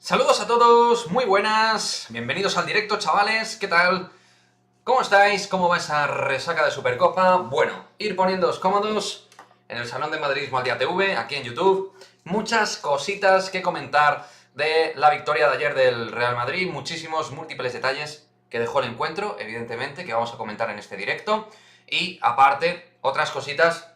Saludos a todos, muy buenas, bienvenidos al directo, chavales, ¿qué tal? ¿Cómo estáis? ¿Cómo va esa resaca de Supercopa? Bueno, ir poniéndoos cómodos en el Salón de Madridismo al Día TV, aquí en YouTube. Muchas cositas que comentar de la victoria de ayer del Real Madrid, muchísimos múltiples detalles que dejó el encuentro, evidentemente, que vamos a comentar en este directo. Y aparte, otras cositas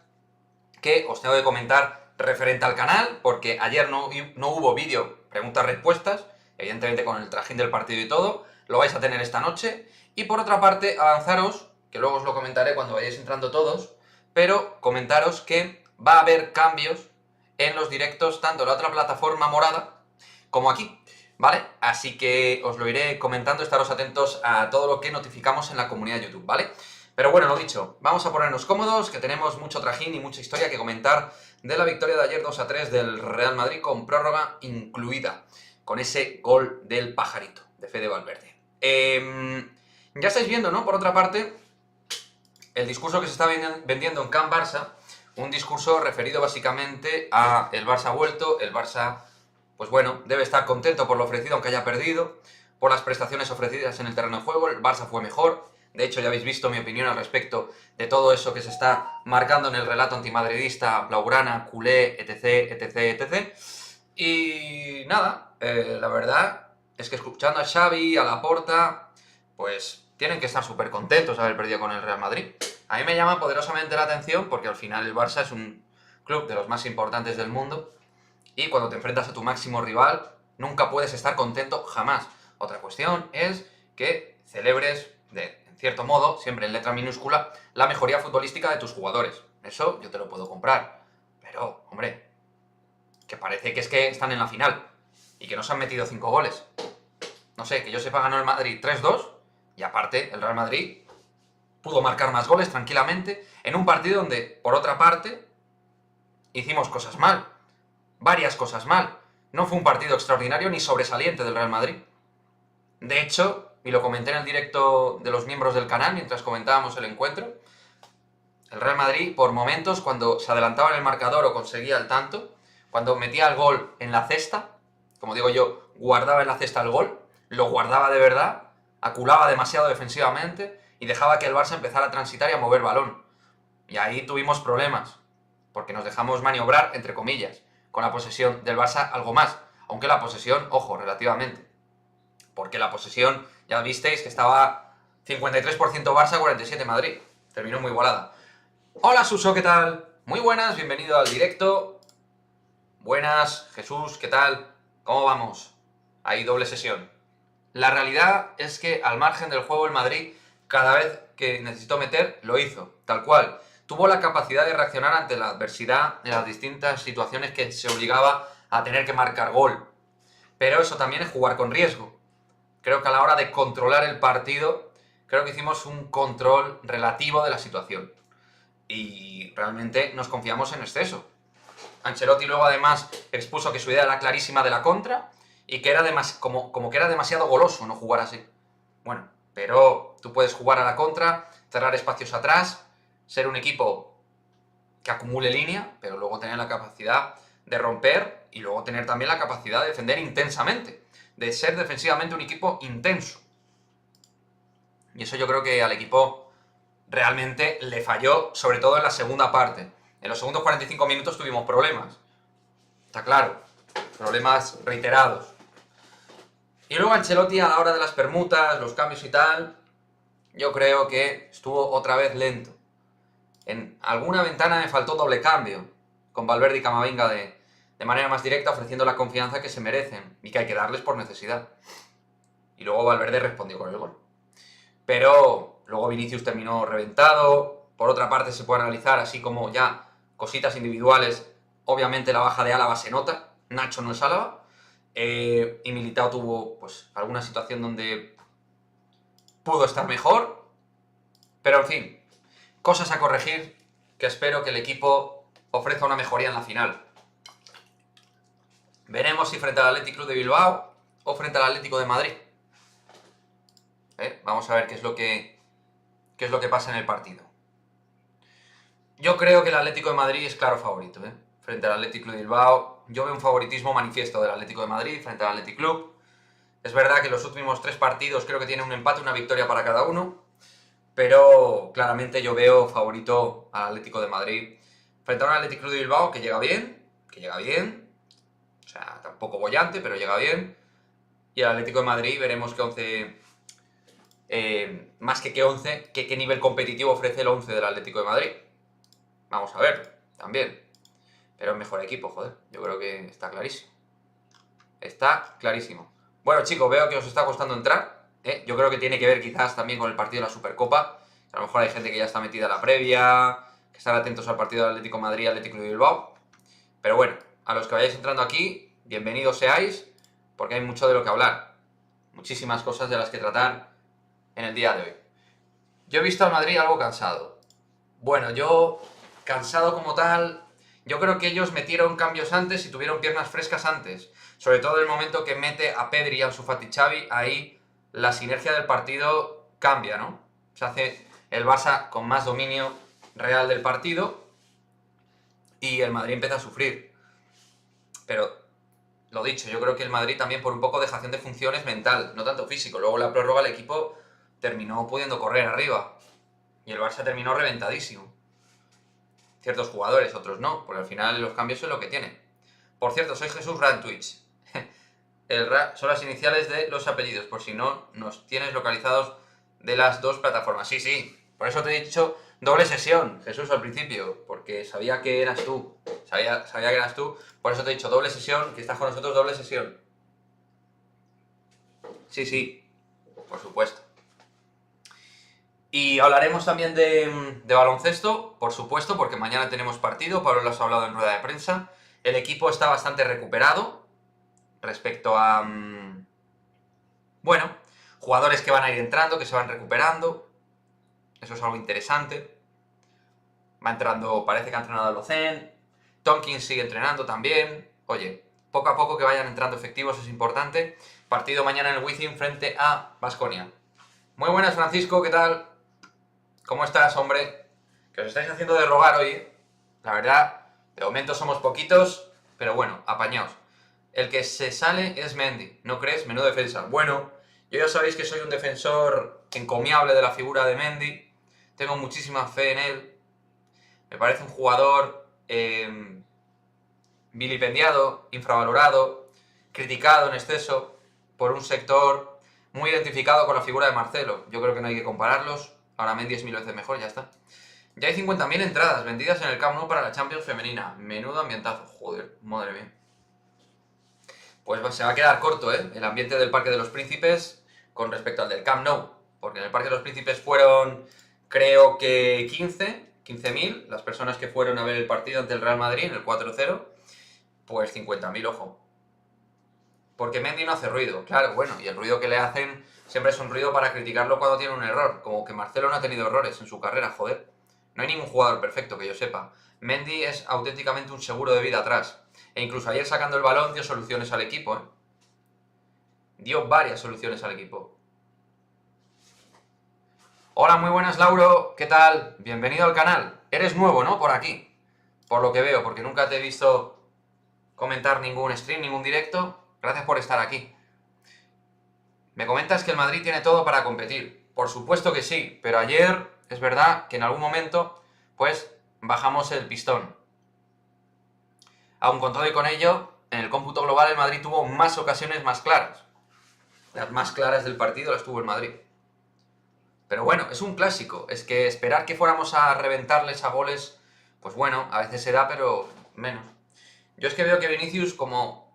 que os tengo que comentar referente al canal, porque ayer no hubo vídeo preguntas-respuestas, evidentemente con el trajín del partido y todo, lo vais a tener esta noche. Y por otra parte, avanzaros, que luego os lo comentaré cuando vayáis entrando todos, pero comentaros que va a haber cambios en los directos, tanto en la otra plataforma morada como aquí, ¿vale? Así que os lo iré comentando, estaros atentos a todo lo que notificamos en la comunidad de YouTube, ¿vale? Pero bueno, lo dicho, vamos a ponernos cómodos, que tenemos mucho trajín y mucha historia que comentar de la victoria de ayer 2-3 del Real Madrid con prórroga incluida, con ese gol del pajarito de Fede Valverde. Ya estáis viendo, ¿no? Por otra parte, el discurso que se está vendiendo en Can Barça, un discurso referido básicamente a el Barça ha vuelto, el Barça, pues bueno, debe estar contento por lo ofrecido aunque haya perdido, por las prestaciones ofrecidas en el terreno de juego, el Barça fue mejor. De hecho, ya habéis visto mi opinión al respecto de todo eso que se está marcando en el relato antimadridista, blaugrana, culé, etc, etc, etc. Y nada, la verdad es que escuchando a Xavi, a Laporta, pues tienen que estar súper contentos de haber perdido con el Real Madrid. A mí me llama poderosamente la atención porque al final el Barça es un club de los más importantes del mundo y cuando te enfrentas a tu máximo rival nunca puedes estar contento jamás. Otra cuestión es que celebres, en cierto modo, siempre en letra minúscula, la mejoría futbolística de tus jugadores. Eso yo te lo puedo comprar. Pero, hombre, que parece que es que están en la final y que no se han metido 5 goles. No sé, que yo sepa ganó el Madrid 3-2 y aparte el Real Madrid pudo marcar más goles tranquilamente en un partido donde, por otra parte, hicimos cosas mal. Varias cosas mal. No fue un partido extraordinario ni sobresaliente del Real Madrid. De hecho, y lo comenté en el directo de los miembros del canal mientras comentábamos el encuentro, el Real Madrid, por momentos, cuando se adelantaba en el marcador o conseguía el tanto, cuando metía el gol en la cesta, como digo yo, guardaba en la cesta el gol, lo guardaba de verdad, aculaba demasiado defensivamente y dejaba que el Barça empezara a transitar y a mover balón. Y ahí tuvimos problemas, porque nos dejamos maniobrar, entre comillas, con la posesión del Barça algo más, aunque la posesión, ojo, relativamente, porque la posesión, ya visteis que estaba 53% Barça, 47% Madrid, terminó muy igualada. Hola Suso, ¿qué tal? Muy buenas, bienvenido al directo. Buenas, Jesús, ¿qué tal? ¿Cómo vamos? Hay doble sesión. La realidad es que al margen del juego el Madrid, cada vez que necesitó meter, lo hizo, tal cual. Tuvo la capacidad de reaccionar ante la adversidad en las distintas situaciones que se obligaba a tener que marcar gol. Pero eso también es jugar con riesgo. Creo que a la hora de controlar el partido, creo que hicimos un control relativo de la situación. Y realmente nos confiamos en exceso. Ancelotti luego además expuso que su idea era clarísima de la contra y que era como que era demasiado goloso no jugar así. Bueno, pero tú puedes jugar a la contra, cerrar espacios atrás, ser un equipo que acumule línea, pero luego tener la capacidad de romper y luego tener también la capacidad de defender intensamente, de ser defensivamente un equipo intenso. Y eso yo creo que al equipo realmente le falló, sobre todo en la segunda parte. En los segundos 45 minutos tuvimos problemas. Está claro. Problemas reiterados. Y luego Ancelotti a la hora de las permutas, los cambios y tal, yo creo que estuvo otra vez lento. En alguna ventana me faltó doble cambio, con Valverde y Camavinga de manera más directa, ofreciendo la confianza que se merecen y que hay que darles por necesidad. Y luego Valverde respondió con el gol. Pero luego Vinicius terminó reventado. Por otra parte se puede analizar así como ya cositas individuales. Obviamente la baja de Álava se nota. Nacho no es Álava. Y Militao tuvo pues alguna situación donde pudo estar mejor. Pero en fin, cosas a corregir que espero que el equipo ofrezca una mejoría en la final. Veremos si frente al Athletic Club de Bilbao o frente al Atlético de Madrid. Vamos a ver qué es lo que pasa en el partido. Yo creo que el Atlético de Madrid es claro favorito, frente al Athletic Club de Bilbao. Yo veo un favoritismo manifiesto del Atlético de Madrid frente al Athletic Club. Es verdad que los últimos 3 partidos creo que tiene un empate, una victoria para cada uno, pero claramente yo veo favorito al Atlético de Madrid frente a un Athletic Club de Bilbao que llega bien, o sea, tampoco bollante, pero llega bien, y el Atlético de Madrid veremos qué 11, más que qué 11, qué nivel competitivo ofrece el 11 del Atlético de Madrid. Vamos a ver, también. Pero es mejor equipo, joder. Yo creo que está clarísimo. Está clarísimo. Bueno, chicos, veo que os está costando entrar. Yo creo que tiene que ver quizás también con el partido de la Supercopa. A lo mejor hay gente que ya está metida en la previa, que están atentos al partido del Atlético de Madrid, Atlético de Bilbao. Pero bueno, a los que vayáis entrando aquí, bienvenidos seáis, porque hay mucho de lo que hablar. Muchísimas cosas de las que tratar en el día de hoy. Yo he visto al Madrid algo cansado. Bueno, yo, cansado como tal, yo creo que ellos metieron cambios antes y tuvieron piernas frescas antes. Sobre todo en el momento que mete a Pedri y a Ansu Fati Xavi, ahí la sinergia del partido cambia, ¿no? Se hace el Barça con más dominio real del partido y el Madrid empieza a sufrir. Pero, lo dicho, yo creo que el Madrid también por un poco dejación de funciones mental, no tanto físico. Luego la prórroga el equipo terminó pudiendo correr arriba y el Barça terminó reventadísimo. Ciertos jugadores, otros no, porque al final los cambios son lo que tiene. Por cierto, soy Jesús Ra en Twitch. El Ra son las iniciales de los apellidos, por si no nos tienes localizados de las dos plataformas. Sí, por eso te he dicho doble sesión, Jesús, al principio, porque sabía que eras tú. Sabía que eras tú, por eso te he dicho doble sesión, que estás con nosotros, doble sesión. Sí, por supuesto. Y hablaremos también de baloncesto, por supuesto, porque mañana tenemos partido, Pablo lo has hablado en rueda de prensa. El equipo está bastante recuperado respecto a, bueno, jugadores que van a ir entrando, que se van recuperando. Eso es algo interesante. Va entrando, parece que ha entrenado Locen. Tompkins sigue entrenando también. Oye, poco a poco que vayan entrando efectivos es importante. Partido mañana en el Wizzing frente a Baskonia. Muy buenas, Francisco, ¿qué tal? ¿Cómo estás, hombre? Que os estáis haciendo de rogar hoy. La verdad, de momento somos poquitos, pero bueno, apañaos. El que se sale es Mendy, ¿no crees? Menudo defensa. Bueno, yo ya sabéis que soy un defensor encomiable de la figura de Mendy. Tengo muchísima fe en él. Me parece un jugador vilipendiado, infravalorado, criticado en exceso por un sector muy identificado con la figura de Marcelo. Yo creo que no hay que compararlos. Ahora Mendy es 1000 veces mejor, ya está. Ya hay 50.000 entradas vendidas en el Camp Nou para la Champions femenina. Menudo ambientazo. Joder, madre mía. Pues se va a quedar corto, el ambiente del Parque de los Príncipes con respecto al del Camp Nou. Porque en el Parque de los Príncipes fueron, creo que 15.000 las personas que fueron a ver el partido ante el Real Madrid en el 4-0. Pues 50.000, ojo. Porque Mendy no hace ruido, claro, bueno, y el ruido que le hacen siempre es un ruido para criticarlo cuando tiene un error. Como que Marcelo no ha tenido errores en su carrera, joder. No hay ningún jugador perfecto que yo sepa. Mendy es auténticamente un seguro de vida atrás. E incluso ayer sacando el balón dio soluciones al equipo, Dio varias soluciones al equipo. Hola, muy buenas, Lauro. ¿Qué tal? Bienvenido al canal. Eres nuevo, ¿no? Por aquí. Por lo que veo, porque nunca te he visto comentar ningún stream, ningún directo. Gracias por estar aquí. Me comentas que el Madrid tiene todo para competir. Por supuesto que sí, pero ayer es verdad que en algún momento, pues, bajamos el pistón. Aun con todo y con ello, en el cómputo global el Madrid tuvo más ocasiones más claras. Las más claras del partido las tuvo el Madrid. Pero bueno, es un clásico. Es que esperar que fuéramos a reventarles a goles, pues bueno, a veces se da, pero menos. Yo es que veo que Vinicius como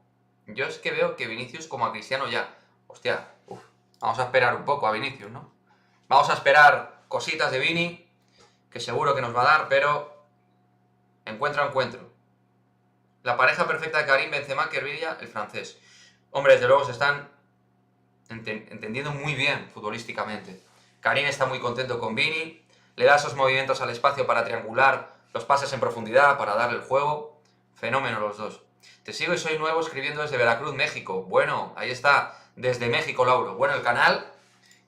a Cristiano ya. Hostia, vamos a esperar un poco a Vinicius, ¿no? Vamos a esperar cositas de Vini, que seguro que nos va a dar, pero encuentro a encuentro. La pareja perfecta de Karim Benzema, Kervilla, el francés. Hombre, desde luego se están entendiendo muy bien futbolísticamente. Karim está muy contento con Vini, le da esos movimientos al espacio para triangular, los pases en profundidad, para darle el juego. Fenómeno los dos. Te sigo y soy nuevo escribiendo desde Veracruz, México. Bueno, ahí está, desde México, Lauro. Bueno, el canal,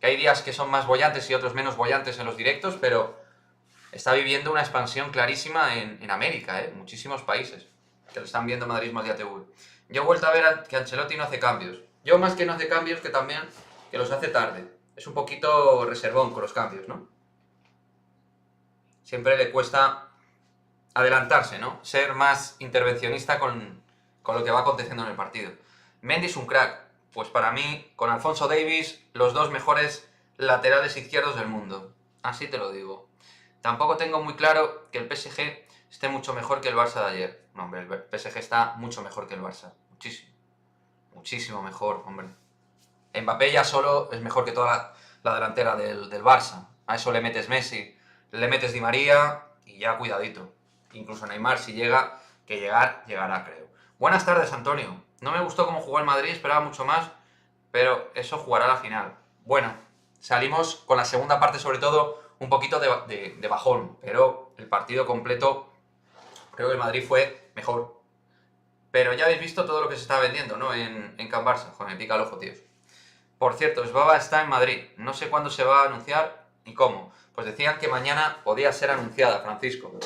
que hay días que son más bollantes y otros menos bollantes en los directos, pero está viviendo una expansión clarísima en América, en muchísimos países. que lo están viendo Madrid Día TV. Yo he vuelto a ver que Ancelotti no hace cambios. Yo más que no hace cambios, que también que los hace tarde. Es un poquito reservón con los cambios, ¿no? Siempre le cuesta adelantarse, ¿no? Ser más intervencionista con lo que va aconteciendo en el partido. Mendy es un crack. Pues para mí, con Alphonso Davies, los dos mejores laterales izquierdos del mundo. Así te lo digo. Tampoco tengo muy claro que el PSG esté mucho mejor que el Barça de ayer. No, hombre, el PSG está mucho mejor que el Barça. Muchísimo. Muchísimo mejor, hombre. Mbappé ya solo es mejor que toda la delantera del Barça. A eso le metes Messi, le metes Di María y ya cuidadito. Incluso Neymar, si llega, que llegará, creo. Buenas tardes, Antonio. No me gustó cómo jugó el Madrid, esperaba mucho más, pero eso jugará la final. Bueno, salimos con la segunda parte, sobre todo, un poquito de bajón, pero el partido completo, creo que el Madrid fue mejor. Pero ya habéis visto todo lo que se está vendiendo, ¿no? En Can Barça. Joder, me pica el ojo, tíos. Por cierto, Sbaba está en Madrid. No sé cuándo se va a anunciar ni cómo. Pues decían que mañana podía ser anunciada, Francisco.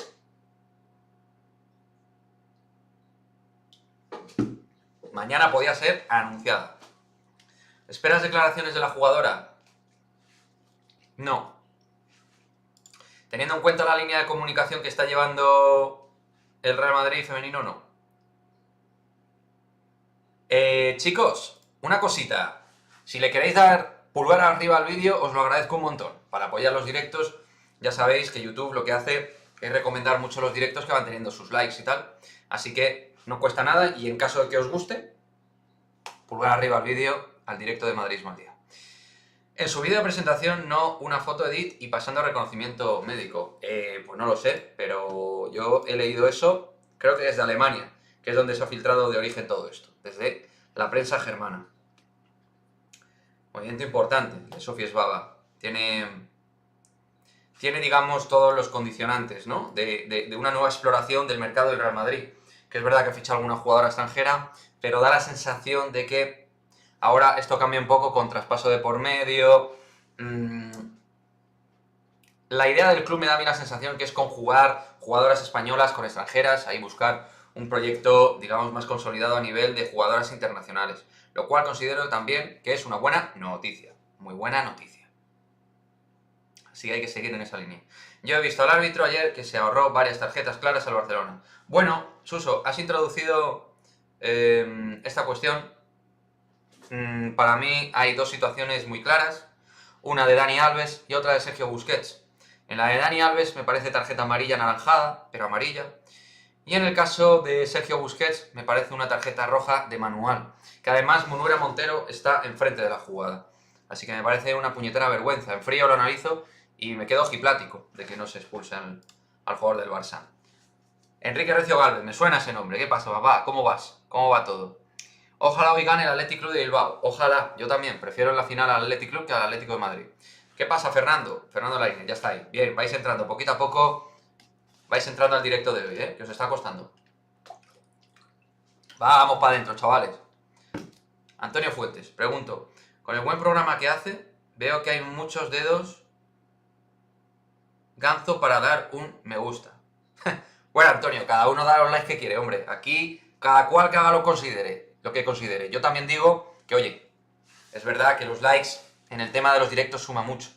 Mañana podía ser anunciada. ¿Esperas declaraciones de la jugadora? No. Teniendo en cuenta la línea de comunicación que está llevando el Real Madrid femenino, no. Chicos, una cosita. Si le queréis dar pulgar arriba al vídeo, os lo agradezco un montón. Para apoyar los directos, ya sabéis que YouTube lo que hace es recomendar mucho los directos que van teniendo sus likes y tal. Así que no cuesta nada y en caso de que os guste, pulgar arriba al vídeo, al directo de Madrid Mal Día. En su vídeo de presentación, no una foto edit y pasando a reconocimiento médico. Pues no lo sé, pero yo he leído eso, creo que desde Alemania, que es donde se ha filtrado de origen todo esto, desde la prensa germana. Movimiento importante de Sofía Sbaba. Tiene, digamos, todos los condicionantes, ¿no? De una nueva exploración del mercado del Real Madrid. Que es verdad que ha fichado alguna jugadora extranjera, pero da la sensación de que ahora esto cambia un poco con traspaso de por medio. La idea del club me da a mí la sensación que es conjugar jugadoras españolas con extranjeras, ahí buscar un proyecto, digamos, más consolidado a nivel de jugadoras internacionales. Lo cual considero también que es una buena noticia. Muy buena noticia. Así que hay que seguir en esa línea. Yo he visto al árbitro ayer que se ahorró varias tarjetas claras al Barcelona. Bueno, Suso, has introducido esta cuestión. Para mí hay dos situaciones muy claras. Una de Dani Alves y otra de Sergio Busquets. En la de Dani Alves me parece tarjeta amarilla anaranjada, pero amarilla. Y en el caso de Sergio Busquets me parece una tarjeta roja de manual. Que además Munira Montero está enfrente de la jugada. Así que me parece una puñetera vergüenza. En frío lo analizo y me quedo ojiplático de que no se expulse al jugador del Barça. Enrique Recio Gálvez, me suena ese nombre. ¿Qué pasa, papá? ¿Cómo vas? ¿Cómo va todo? Ojalá hoy gane el Athletic Club de Bilbao. Ojalá, yo también. Prefiero en la final al Athletic Club que al Atlético de Madrid. ¿Qué pasa, Fernando? Fernando Lainez, ya está ahí. Bien, vais entrando poquito a poco. Vais entrando al directo de hoy, que os está costando. Vamos para adentro, chavales. Antonio Fuentes, pregunto. Con el buen programa que hace, veo que hay muchos dedos ganzo para dar un me gusta. Bueno, Antonio, cada uno da los likes que quiere, hombre. Aquí, cada cual que haga lo que considere. Yo también digo que, oye, es verdad que los likes en el tema de los directos suma mucho.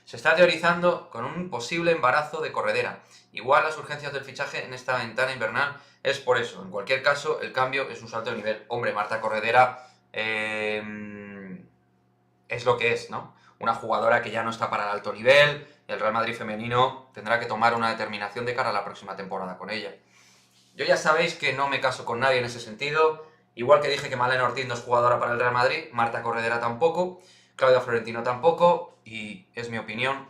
Se está teorizando con un posible embarazo de Corredera. Igual las urgencias del fichaje en esta ventana invernal es por eso. En cualquier caso, el cambio es un salto de nivel. Hombre, Marta Corredera es lo que es, ¿no? Una jugadora que ya no está para el alto nivel. El Real Madrid femenino tendrá que tomar una determinación de cara a la próxima temporada con ella. Yo ya sabéis que no me caso con nadie en ese sentido. Igual que dije que Malena Ortiz no es jugadora para el Real Madrid, Marta Corredera tampoco, Claudia Florentino tampoco, y es mi opinión,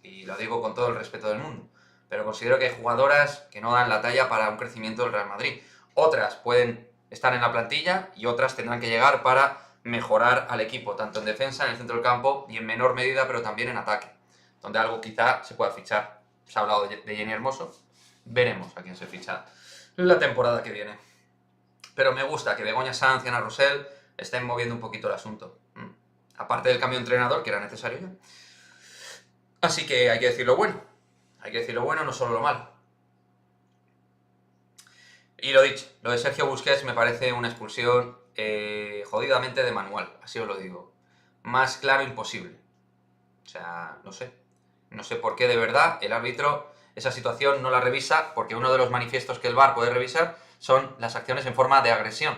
y lo digo con todo el respeto del mundo. Pero considero que hay jugadoras que no dan la talla para un crecimiento del Real Madrid. Otras pueden estar en la plantilla y otras tendrán que llegar para mejorar al equipo, tanto en defensa, en el centro del campo y en menor medida, pero también en ataque, donde algo quizá se pueda fichar. Se ha hablado de Jenny Hermoso, veremos a quién se ficha la temporada que viene. Pero me gusta que Begoña Sanz y Ana Rosell estén moviendo un poquito el asunto. Aparte del cambio de entrenador, que era necesario ya. Así que hay que decir lo bueno. Hay que decir lo bueno, no solo lo malo. Y lo dicho, lo de Sergio Busquets me parece una expulsión jodidamente de manual, así os lo digo. Más claro imposible. O sea, no sé. No sé por qué de verdad el árbitro esa situación no la revisa, porque uno de los manifiestos que el VAR puede revisar son las acciones en forma de agresión,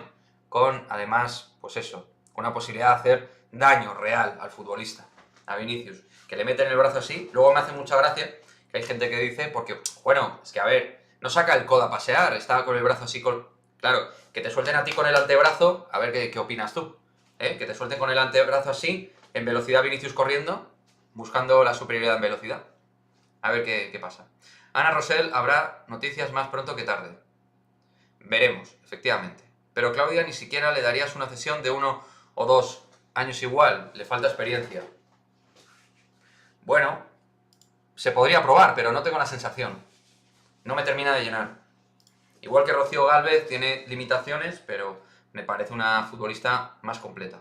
con además, pues eso, una posibilidad de hacer daño real al futbolista, a Vinicius, que le meten el brazo así. Luego me hace mucha gracia que hay gente que dice, porque, bueno, es que a ver, no saca el codo a pasear, está con el brazo así con... Claro, que te suelten a ti con el antebrazo, a ver qué opinas tú, ¿eh? Que te suelten con el antebrazo así, en velocidad Vinicius corriendo, buscando la superioridad en velocidad. A ver qué pasa. Ana Rosell, habrá noticias más pronto que tarde. Veremos, efectivamente. Pero Claudia ni siquiera le darías una cesión de 1 o 2 años igual, le falta experiencia. Bueno, se podría probar, pero no tengo la sensación. No me termina de llenar. Igual que Rocío Gálvez tiene limitaciones, pero me parece una futbolista más completa.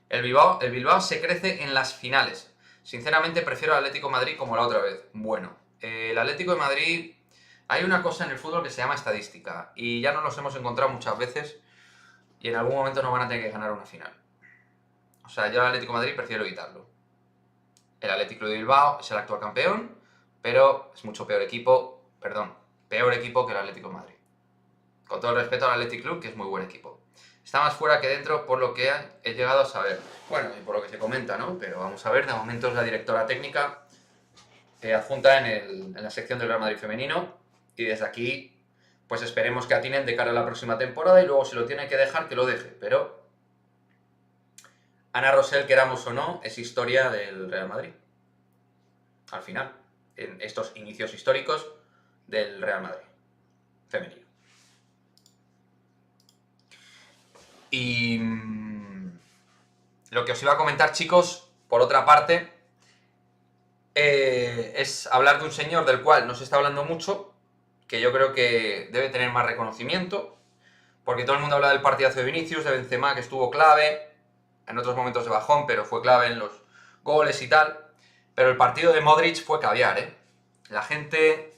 El Bilbao se crece en las finales. Sinceramente prefiero al Atlético de Madrid como la otra vez. Bueno, el Atlético de Madrid... Hay una cosa en el fútbol que se llama estadística, y ya nos los hemos encontrado muchas veces, y en algún momento nos van a tener que ganar una final. O sea, yo al Atlético de Madrid prefiero evitarlo. El Atlético de Bilbao es el actual campeón, pero es mucho peor equipo que el Atlético de Madrid. Con todo el respeto al Athletic Club, que es muy buen equipo. Está más fuera que dentro, por lo que he llegado a saber. Bueno, y por lo que se comenta, ¿no? Pero vamos a ver, de momento es la directora técnica adjunta en la sección del Real Madrid femenino, y desde aquí, pues esperemos que atinen de cara a la próxima temporada, y luego si lo tiene que dejar, que lo deje. Pero Ana Rosell, queramos o no, es historia del Real Madrid. Al final, en estos inicios históricos del Real Madrid femenino. Y lo que os iba a comentar, chicos, por otra parte, es hablar de un señor del cual no se está hablando mucho, que yo creo que debe tener más reconocimiento, porque todo el mundo habla del partidazo de Vinicius, de Benzema, que estuvo clave, en otros momentos de bajón, pero fue clave en los goles y tal. Pero el partido de Modric fue caviar, ¿eh? La gente,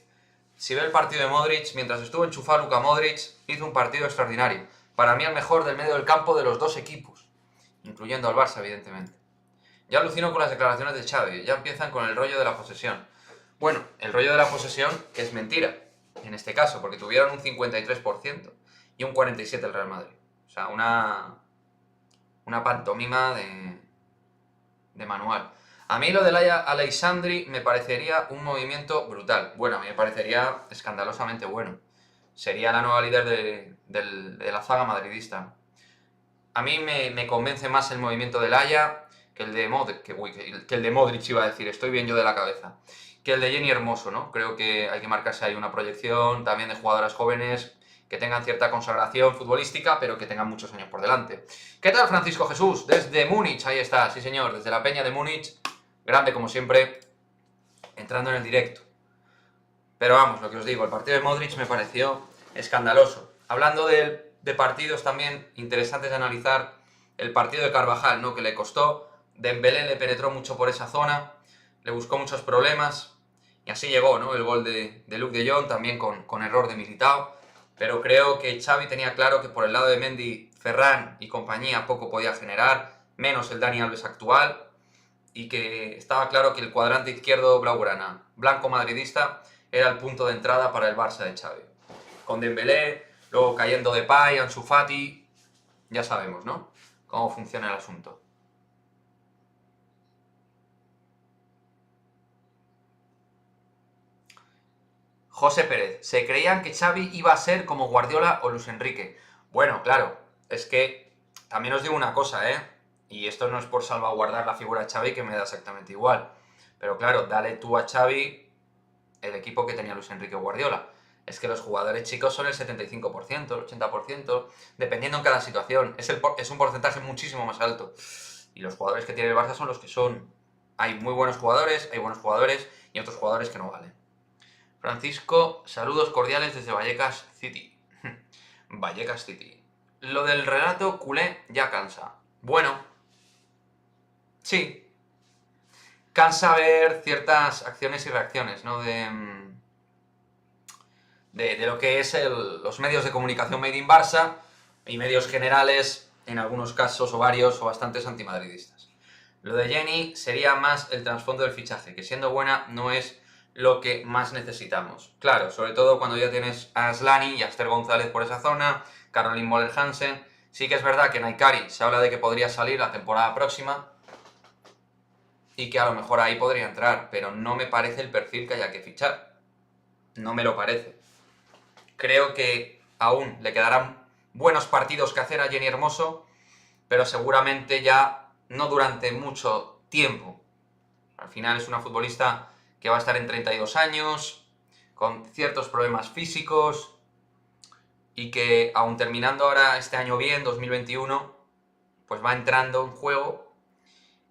si ve el partido de Modric, mientras estuvo enchufado Luka Modric, hizo un partido extraordinario. Para mí el mejor del medio del campo de los dos equipos, incluyendo al Barça, evidentemente. Ya alucino con las declaraciones de Xavi, ya empiezan con el rollo de la posesión. Bueno, el rollo de la posesión, que es mentira, en este caso, porque tuvieron un 53% y un 47% el Real Madrid. O sea, una pantomima de manual. A mí lo de Laia Aleixandri me parecería un movimiento brutal. Bueno, a mí me parecería escandalosamente bueno. Sería la nueva líder de la zaga madridista. A mí me convence más el movimiento de Laia que el de Modric, que el de Modric, iba a decir, estoy bien yo de la cabeza, que el de Jenny Hermoso, ¿no? Creo que hay que marcarse ahí una proyección también de jugadoras jóvenes que tengan cierta consagración futbolística, pero que tengan muchos años por delante. ¿Qué tal, Francisco Jesús? Desde Múnich, ahí está, sí señor, desde la peña de Múnich, grande como siempre, entrando en el directo. Pero vamos, lo que os digo, el partido de Modric me pareció escandaloso. Hablando de partidos también interesantes de analizar, el partido de Carvajal, ¿no? Que le costó, Dembélé le penetró mucho por esa zona, le buscó muchos problemas, y así llegó, ¿no? El gol de Luuk de Jong, también con error de Militao. Pero creo que Xavi tenía claro que por el lado de Mendy, Ferran y compañía poco podía generar, menos el Dani Alves actual, y que estaba claro que el cuadrante izquierdo blaugrana, blanco madridista, era el punto de entrada para el Barça de Xavi. Con Dembélé, luego cayendo Depay, Ansu Fati, ya sabemos, ¿no? Cómo funciona el asunto. José Pérez, se creían que Xavi iba a ser como Guardiola o Luis Enrique. Bueno, claro, es que también os digo una cosa, ¿eh? Y esto no es por salvaguardar la figura de Xavi, que me da exactamente igual. Pero claro, dale tú a Xavi el equipo que tenía Luis Enrique Guardiola. Es que los jugadores chicos son el 75%, el 80%, dependiendo en cada situación. Es un porcentaje muchísimo más alto. Y los jugadores que tiene el Barça son los que son. Hay muy buenos jugadores, hay buenos jugadores y otros jugadores que no valen. Francisco, saludos cordiales desde Vallecas City. Vallecas City. Lo del relato culé ya cansa. Bueno, sí. Cansa ver ciertas acciones y reacciones, ¿no? De de lo que es los medios de comunicación made in Barça y medios generales, en algunos casos, o varios, o bastantes antimadridistas. Lo de Jenny sería más el trasfondo del fichaje, que siendo buena no es lo que más necesitamos. Claro, sobre todo cuando ya tienes a Aslani y a Esther González por esa zona, Caroline Moller Hansen. Sí que es verdad que Naikari se habla de que podría salir la temporada próxima y que a lo mejor ahí podría entrar, pero no me parece el perfil que haya que fichar. No me lo parece. Creo que aún le quedarán buenos partidos que hacer a Jenny Hermoso, pero seguramente ya no durante mucho tiempo. Al final es una futbolista que va a estar en 32 años, con ciertos problemas físicos, y que aún terminando ahora este año bien, 2021, pues va entrando en juego,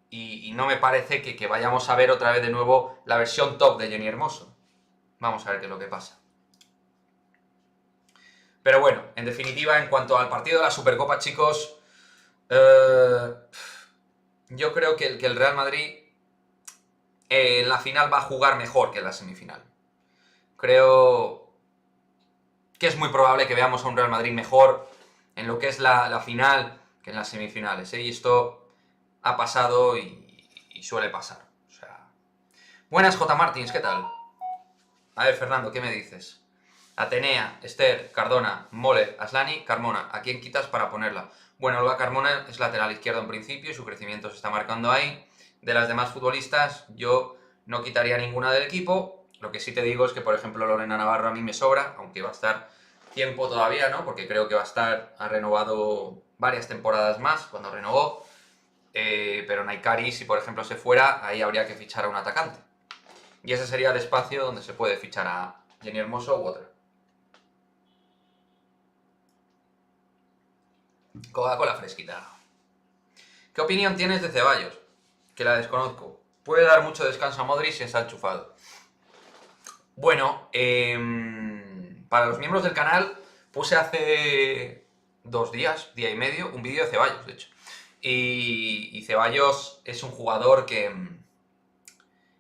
y no me parece que vayamos a ver otra vez de nuevo la versión top de Jenny Hermoso. Vamos a ver qué es lo que pasa. Pero bueno, en definitiva, en cuanto al partido de la Supercopa, chicos, yo creo que el Real Madrid en la final va a jugar mejor que en la semifinal. Creo que es muy probable que veamos a un Real Madrid mejor en lo que es la final que en las semifinales, ¿eh? Y esto ha pasado y suele pasar. O sea... Buenas, J. Martins, ¿qué tal? A ver, Fernando, ¿qué me dices? Atenea, Esther, Cardona, Moller, Aslani, Carmona. ¿A quién quitas para ponerla? Bueno, Olga Carmona es lateral izquierdo en principio y su crecimiento se está marcando ahí. De las demás futbolistas, yo no quitaría ninguna del equipo. Lo que sí te digo es que, por ejemplo, Lorena Navarro a mí me sobra, aunque va a estar tiempo todavía, ¿no? Porque creo que ha renovado varias temporadas más cuando renovó. Pero Naikari, si por ejemplo se fuera, ahí habría que fichar a un atacante. Y ese sería el espacio donde se puede fichar a Jenny Hermoso u otra. Coca-Cola fresquita. ¿Qué opinión tienes de Ceballos? Que la desconozco. Puede dar mucho descanso a Modric si está enchufado. Bueno, para los miembros del canal puse hace 2 días, día y medio, un vídeo de Ceballos, de hecho. Y Ceballos es un jugador que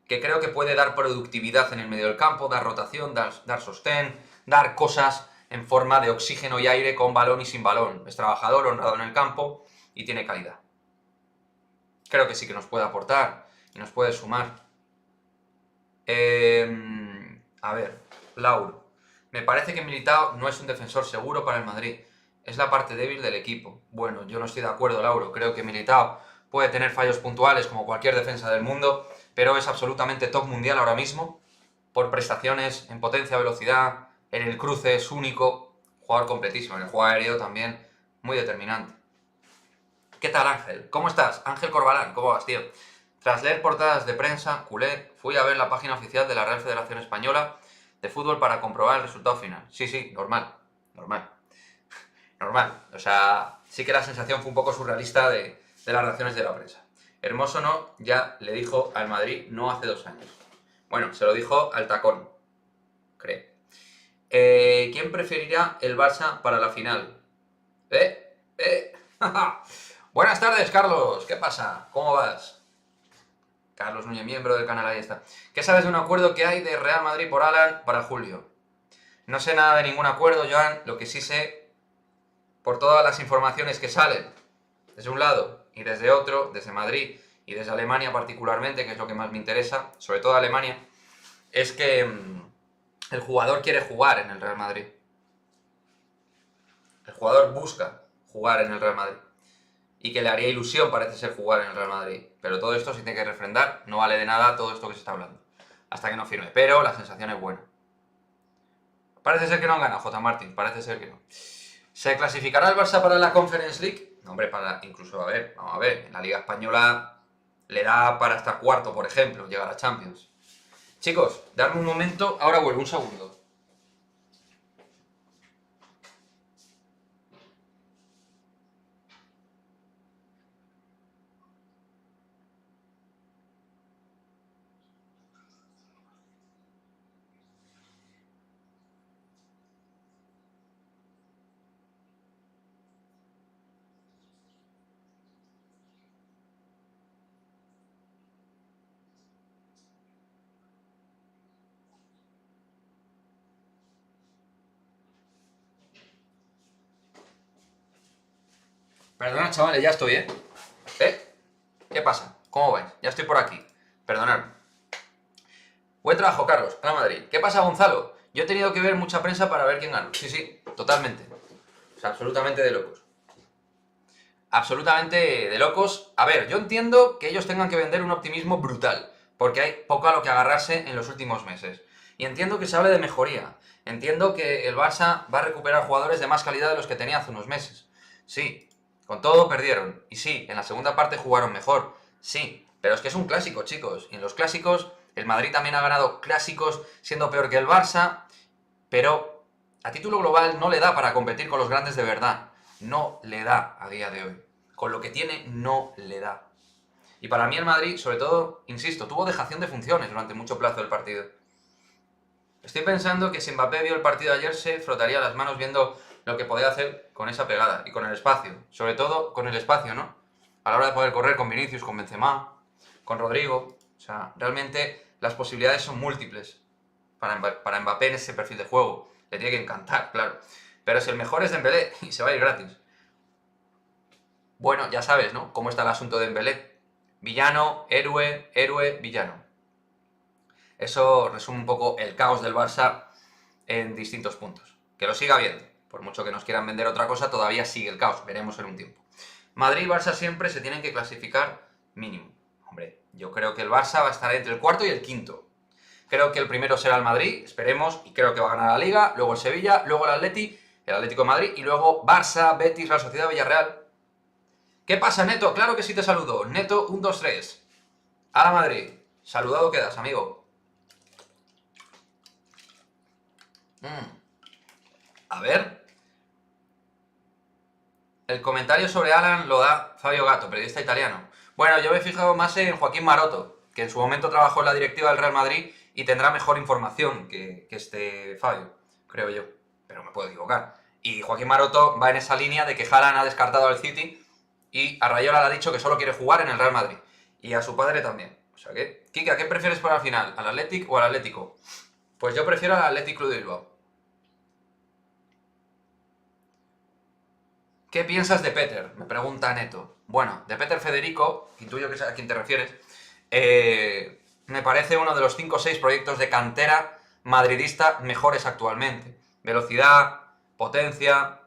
creo que puede dar productividad en el medio del campo, dar rotación, dar sostén, dar cosas en forma de oxígeno y aire con balón y sin balón. Es trabajador, honrado en el campo y tiene calidad. Creo que sí que nos puede aportar y nos puede sumar. A ver, Lauro. Me parece que Militao no es un defensor seguro para el Madrid. Es la parte débil del equipo. Bueno, yo no estoy de acuerdo, Lauro. Creo que Militao puede tener fallos puntuales como cualquier defensa del mundo, pero es absolutamente top mundial ahora mismo. Por prestaciones, en potencia, velocidad, en el cruce es único. Jugador completísimo. En el juego aéreo también muy determinante. ¿Qué tal, Ángel? ¿Cómo estás? Ángel Corbalán, ¿cómo vas, tío? Tras leer portadas de prensa, culé, fui a ver la página oficial de la Real Federación Española de Fútbol para comprobar el resultado final. Sí, normal, normal, normal. O sea, sí que la sensación fue un poco surrealista de las reacciones de la prensa. Hermoso no, ya le dijo al Madrid no hace 2 años. Bueno, se lo dijo al tacón, creo. ¿Quién preferirá el Barça para la final? Buenas tardes, Carlos. ¿Qué pasa? ¿Cómo vas? Carlos Núñez, miembro del canal, ahí está. ¿Qué sabes de un acuerdo que hay de Real Madrid por Alan para julio? No sé nada de ningún acuerdo, Joan. Lo que sí sé, por todas las informaciones que salen, desde un lado y desde otro, desde Madrid y desde Alemania particularmente, que es lo que más me interesa, sobre todo Alemania, es que el jugador quiere jugar en el Real Madrid. El jugador busca jugar en el Real Madrid. Y que le haría ilusión, parece ser, jugar en el Real Madrid. Pero todo esto se tiene que refrendar, no vale de nada todo esto que se está hablando. Hasta que no firme. Pero la sensación es buena. Parece ser que no han ganado, J. Martin, parece ser que no. ¿Se clasificará el Barça para la Conference League? No, hombre, incluso, vamos a ver, en la Liga Española le da para estar cuarto, por ejemplo, llegar a Champions. Chicos, dadme un momento, ahora vuelvo, un segundo. Perdonad, chavales, ya estoy, ¿eh? ¿Eh? ¿Qué pasa? ¿Cómo vais? Ya estoy por aquí. Perdonadme. Buen trabajo, Carlos. Real Madrid. ¿Qué pasa, Gonzalo? Yo he tenido que ver mucha prensa para ver quién ganó. Sí, sí, totalmente. O sea, absolutamente de locos. Absolutamente de locos. A ver, yo entiendo que ellos tengan que vender un optimismo brutal, porque hay poco a lo que agarrarse en los últimos meses. Y entiendo que se hable de mejoría. Entiendo que el Barça va a recuperar jugadores de más calidad de los que tenía hace unos meses. Sí, con todo perdieron. Y sí, en la segunda parte jugaron mejor. Sí, pero es que es un clásico, chicos. Y en los clásicos, el Madrid también ha ganado clásicos siendo peor que el Barça, pero a título global no le da para competir con los grandes de verdad. No le da a día de hoy. Con lo que tiene, no le da. Y para mí el Madrid, sobre todo, insisto, tuvo dejación de funciones durante mucho plazo del partido. Estoy pensando que si Mbappé vio el partido ayer se frotaría las manos viendo lo que podía hacer con esa pegada y con el espacio. Sobre todo con el espacio, ¿no? A la hora de poder correr con Vinicius, con Benzema, con Rodrigo. O sea, realmente las posibilidades son múltiples para Mbappé en ese perfil de juego. Le tiene que encantar, claro. Pero si el mejor es Dembélé y se va a ir gratis. Bueno, ya sabes, ¿no? Cómo está el asunto de Dembélé. Villano, héroe, héroe, villano. Eso resume un poco el caos del Barça en distintos puntos. Que lo siga viendo. Por mucho que nos quieran vender otra cosa, todavía sigue el caos. Veremos en un tiempo. Madrid y Barça siempre se tienen que clasificar mínimo. Hombre, yo creo que el Barça va a estar entre el cuarto y el quinto. Creo que el primero será el Madrid, esperemos, y creo que va a ganar la Liga, luego el Sevilla, luego el Atleti, el Atlético de Madrid, y luego Barça, Betis, Real Sociedad, Villarreal. ¿Qué pasa, Neto? Claro que sí te saludo. Neto, 1, 2, 3. A la Madrid. Saludado quedas, amigo. A ver. El comentario sobre Alan lo da Fabio Gatto, periodista italiano. Bueno, yo me he fijado más en Joaquín Maroto, que en su momento trabajó en la directiva del Real Madrid y tendrá mejor información que este Fabio, creo yo. Pero me puedo equivocar. Y Joaquín Maroto va en esa línea de que Haaland ha descartado al City y a Rayola le ha dicho que solo quiere jugar en el Real Madrid. Y a su padre también. O sea que, Kika, ¿qué prefieres para el final? ¿Al Athletic o al Atlético? Pues yo prefiero al Athletic Club de Bilbao. ¿Qué piensas de Peter? Me pregunta Neto. Bueno, de Peter Federico, intuyo que es a quien te refieres, me parece uno de los 5 o 6 proyectos de cantera madridista mejores actualmente. Velocidad, potencia,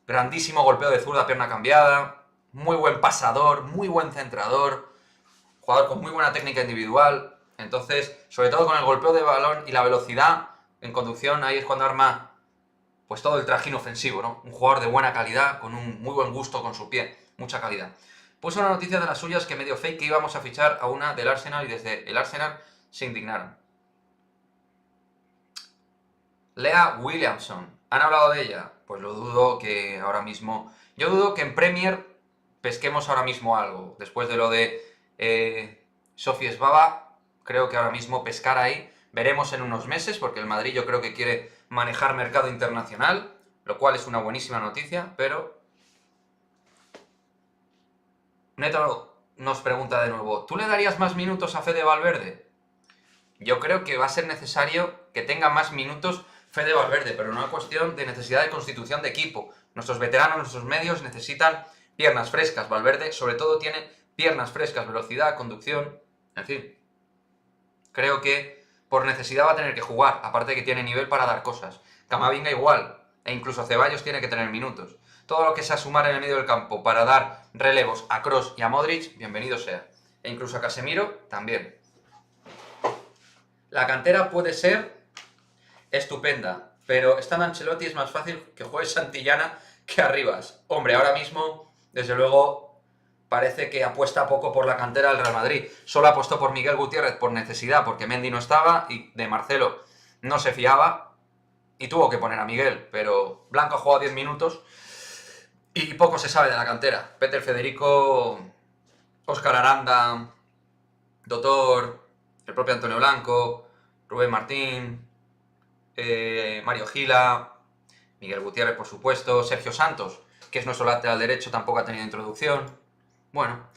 grandísimo golpeo de zurda, pierna cambiada, muy buen pasador, muy buen centrador, jugador con muy buena técnica individual. Entonces, sobre todo con el golpeo de balón y la velocidad en conducción, ahí es cuando arma pues todo el trajín ofensivo, ¿no? Un jugador de buena calidad, con un muy buen gusto con su pie, mucha calidad. Puso una noticia de las suyas que medio fake que íbamos a fichar a una del Arsenal y desde el Arsenal se indignaron. Lea Williamson, ¿han hablado de ella? Pues lo dudo que ahora mismo... Yo dudo que en Premier pesquemos ahora mismo algo. Después de lo de Sofía Svava, creo que ahora mismo pescar ahí... Veremos en unos meses, porque el Madrid yo creo que quiere manejar mercado internacional, lo cual es una buenísima noticia, pero... Neto nos pregunta de nuevo, ¿tú le darías más minutos a Fede Valverde? Yo creo que va a ser necesario que tenga más minutos Fede Valverde, pero no es cuestión de necesidad de constitución de equipo. Nuestros veteranos, nuestros medios necesitan piernas frescas. Valverde, sobre todo, tiene piernas frescas, velocidad, conducción, en fin. Creo que por necesidad va a tener que jugar, aparte de que tiene nivel para dar cosas. Camavinga igual, e incluso Ceballos tiene que tener minutos. Todo lo que sea sumar en el medio del campo para dar relevos a Kroos y a Modric, bienvenido sea. E incluso a Casemiro, también. La cantera puede ser estupenda, pero estando Ancelotti es más fácil que juegue Santillana que Arribas. Hombre, ahora mismo, desde luego, parece que apuesta poco por la cantera del Real Madrid. Solo apostó por Miguel Gutiérrez por necesidad, porque Mendy no estaba y de Marcelo no se fiaba y tuvo que poner a Miguel, pero Blanco ha jugado 10 minutos y poco se sabe de la cantera. Peter Federico, Óscar Aranda, Doctor, el propio Antonio Blanco, Rubén Martín, Mario Gila, Miguel Gutiérrez, por supuesto, Sergio Santos, que es nuestro lateral derecho, tampoco ha tenido introducción. Bueno,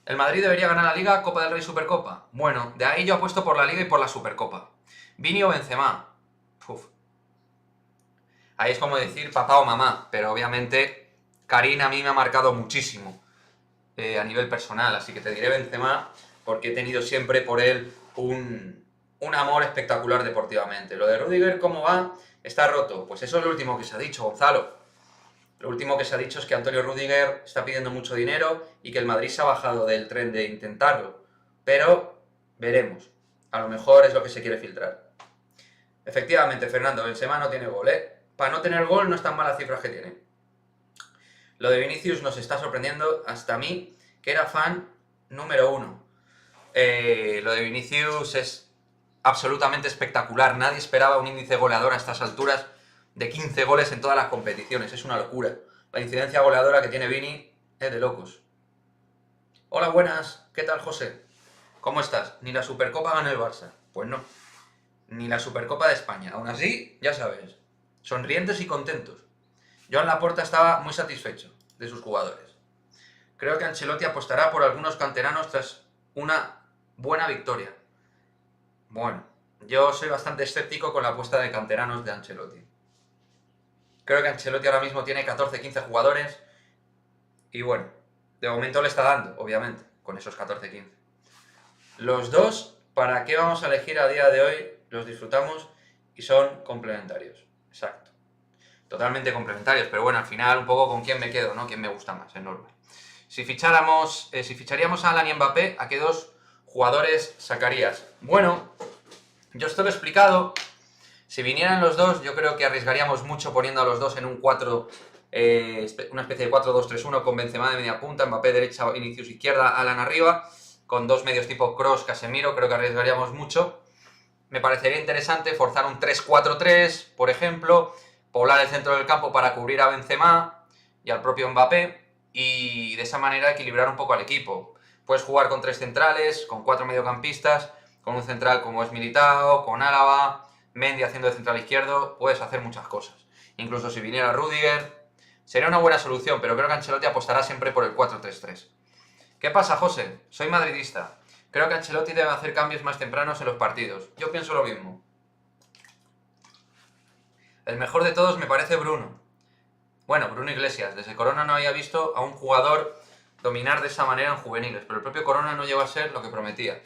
¿el Madrid debería ganar la Liga, Copa del Rey, Supercopa? Bueno, de ahí yo apuesto por la Liga y por la Supercopa. Vini o Benzema. Uf. Ahí es como decir papá o mamá, pero obviamente Karim a mí me ha marcado muchísimo a nivel personal, así que te diré Benzema porque he tenido siempre por él un amor espectacular deportivamente. Lo de Rüdiger, ¿cómo va? Está roto. Pues eso es lo último que se ha dicho, Gonzalo. Lo último que se ha dicho es que Antonio Rüdiger está pidiendo mucho dinero y que el Madrid se ha bajado del tren de intentarlo. Pero veremos. A lo mejor es lo que se quiere filtrar. Efectivamente, Fernando, Benzema no tiene gol, ¿eh? Para no tener gol no es tan malas cifras que tiene. Lo de Vinicius nos está sorprendiendo hasta a mí, que era fan número 1. Lo de Vinicius es absolutamente espectacular. Nadie esperaba un índice goleador a estas alturas de 15 goles en todas las competiciones. Es una locura. La incidencia goleadora que tiene Vini es de locos. Hola, buenas. ¿Qué tal, José? ¿Cómo estás? Ni la Supercopa ganó el Barça. Pues no. Ni la Supercopa de España. Aún así, ya sabes, sonrientes y contentos. Joan Laporta estaba muy satisfecho de sus jugadores. Creo que Ancelotti apostará por algunos canteranos tras una buena victoria. Bueno, yo soy bastante escéptico con la apuesta de canteranos de Ancelotti. Creo que Ancelotti ahora mismo tiene 14-15 jugadores y bueno, de momento le está dando, obviamente, con esos 14-15. Los dos, ¿para qué vamos a elegir a día de hoy? Los disfrutamos y son complementarios. Exacto. Totalmente complementarios, pero bueno, al final un poco con quién me quedo, ¿no? Quién me gusta más, es normal. Si ficharíamos a Alan y Mbappé, ¿a qué dos jugadores sacarías? Bueno, yo esto lo he explicado. Si vinieran los dos, yo creo que arriesgaríamos mucho poniendo a los dos en un 4, una especie de 4-2-3-1 con Benzema de media punta, Mbappé derecha, Vinicius izquierda, Alan arriba, con dos medios tipo Kroos, Casemiro, creo que arriesgaríamos mucho. Me parecería interesante forzar un 3-4-3, por ejemplo, poblar el centro del campo para cubrir a Benzema y al propio Mbappé, y de esa manera equilibrar un poco al equipo. Puedes jugar con 3 centrales, con 4 mediocampistas, con un central como es Militao, con Álava, Mendy haciendo de central izquierdo, puedes hacer muchas cosas. Incluso si viniera Rüdiger, sería una buena solución, pero creo que Ancelotti apostará siempre por el 4-3-3. ¿Qué pasa, José? Soy madridista. Creo que Ancelotti debe hacer cambios más tempranos en los partidos. Yo pienso lo mismo. El mejor de todos me parece Bruno. Bueno, Bruno Iglesias. Desde Corona no había visto a un jugador dominar de esa manera en juveniles, pero el propio Corona no llegó a ser lo que prometía.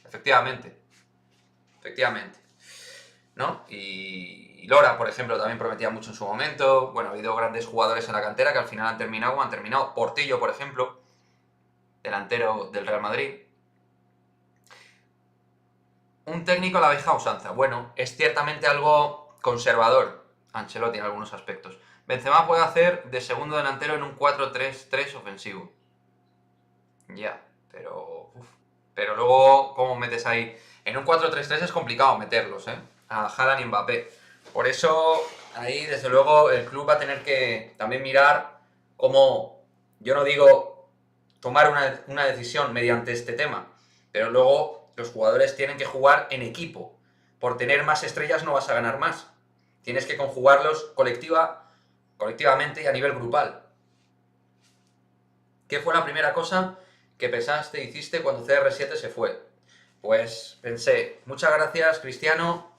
Efectivamente. Efectivamente. ¿No? Y Lora, por ejemplo, también prometía mucho en su momento. Bueno, ha habido grandes jugadores en la cantera que al final han terminado como han terminado. Portillo, por ejemplo, delantero del Real Madrid. Un técnico a la vieja usanza. Bueno, es ciertamente algo conservador Ancelotti en algunos aspectos. Benzema puede hacer de segundo delantero en un 4-3-3 ofensivo. Ya, pero... Pero luego, ¿cómo metes ahí? En un 4-3-3 es complicado meterlos, ¿eh? A Haaland y Mbappé. Por eso, ahí, desde luego, el club va a tener que también mirar cómo, yo no digo tomar una decisión mediante este tema, pero luego los jugadores tienen que jugar en equipo. Por tener más estrellas no vas a ganar más. Tienes que conjugarlos colectivamente y a nivel grupal. ¿Qué fue la primera cosa que pensaste, hiciste cuando CR7 se fue? Pues pensé, muchas gracias, Cristiano,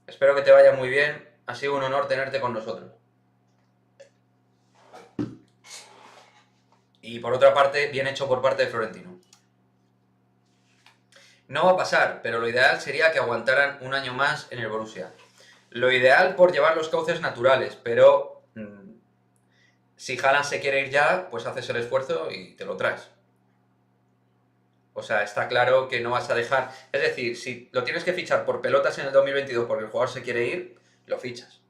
espero que te vaya muy bien, ha sido un honor tenerte con nosotros. Y por otra parte, bien hecho por parte de Florentino. No va a pasar, pero lo ideal sería que aguantaran un año más en el Borussia. Lo ideal por llevar los cauces naturales, pero si Haaland se quiere ir ya, pues haces el esfuerzo y te lo traes. O sea, está claro que no vas a dejar... Es decir, si lo tienes que fichar por pelotas en el 2022 porque el jugador se quiere ir, lo fichas.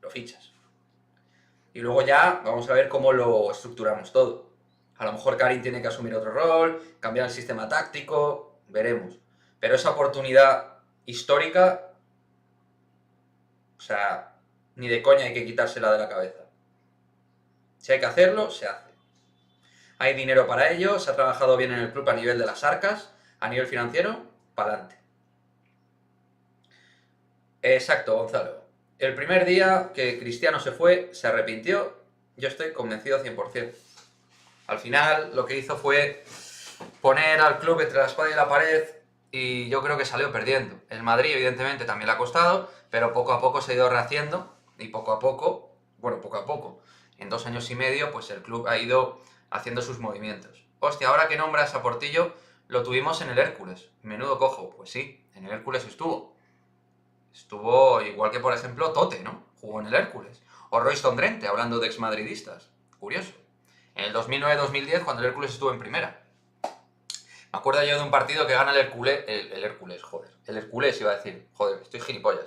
Lo fichas. Y luego ya vamos a ver cómo lo estructuramos todo. A lo mejor Karim tiene que asumir otro rol, cambiar el sistema táctico, veremos. Pero esa oportunidad histórica, o sea, ni de coña hay que quitársela de la cabeza. Si hay que hacerlo, se hace. Hay dinero para ello, se ha trabajado bien en el club a nivel de las arcas, a nivel financiero, para adelante. Exacto, Gonzalo. El primer día que Cristiano se fue, se arrepintió, yo estoy convencido 100%. Al final lo que hizo fue poner al club entre la espada y la pared y yo creo que salió perdiendo. El Madrid evidentemente también le ha costado, pero poco a poco se ha ido rehaciendo y poco a poco bueno, poco a poco. En 2 años y medio, pues el club ha ido haciendo sus movimientos. Hostia, ahora que nombras a Portillo, lo tuvimos en el Hércules. Menudo cojo. Pues sí, en el Hércules estuvo. Estuvo igual que, por ejemplo, Tote, ¿no? Jugó en el Hércules. O Royston Drenthe, hablando de exmadridistas. Curioso. En el 2009-2010, cuando el Hércules estuvo en primera. Me acuerdo yo de un partido que gana el Hércules... El Hércules, joder. El Hércules iba a decir. Joder, estoy gilipollas.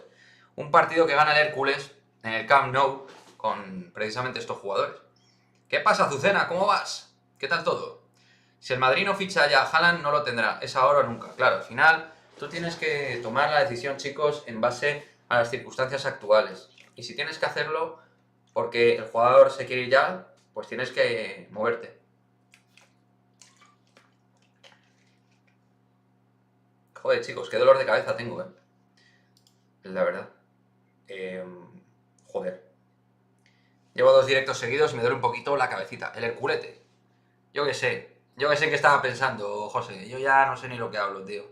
Un partido que gana el Hércules en el Camp Nou con precisamente estos jugadores. ¿Qué pasa, Azucena? ¿Cómo vas? ¿Qué tal todo? Si el Madrid no ficha ya a Haaland, no lo tendrá. Es ahora o nunca. Claro, al final tú tienes que tomar la decisión, chicos, en base a las circunstancias actuales. Y si tienes que hacerlo porque el jugador se quiere ir ya, pues tienes que moverte. Joder, chicos, qué dolor de cabeza tengo, la verdad. Joder. Llevo 2 directos seguidos y me duele un poquito la cabecita. El Herculete. Yo qué sé en qué estaba pensando, José. Yo ya no sé ni lo que hablo, tío.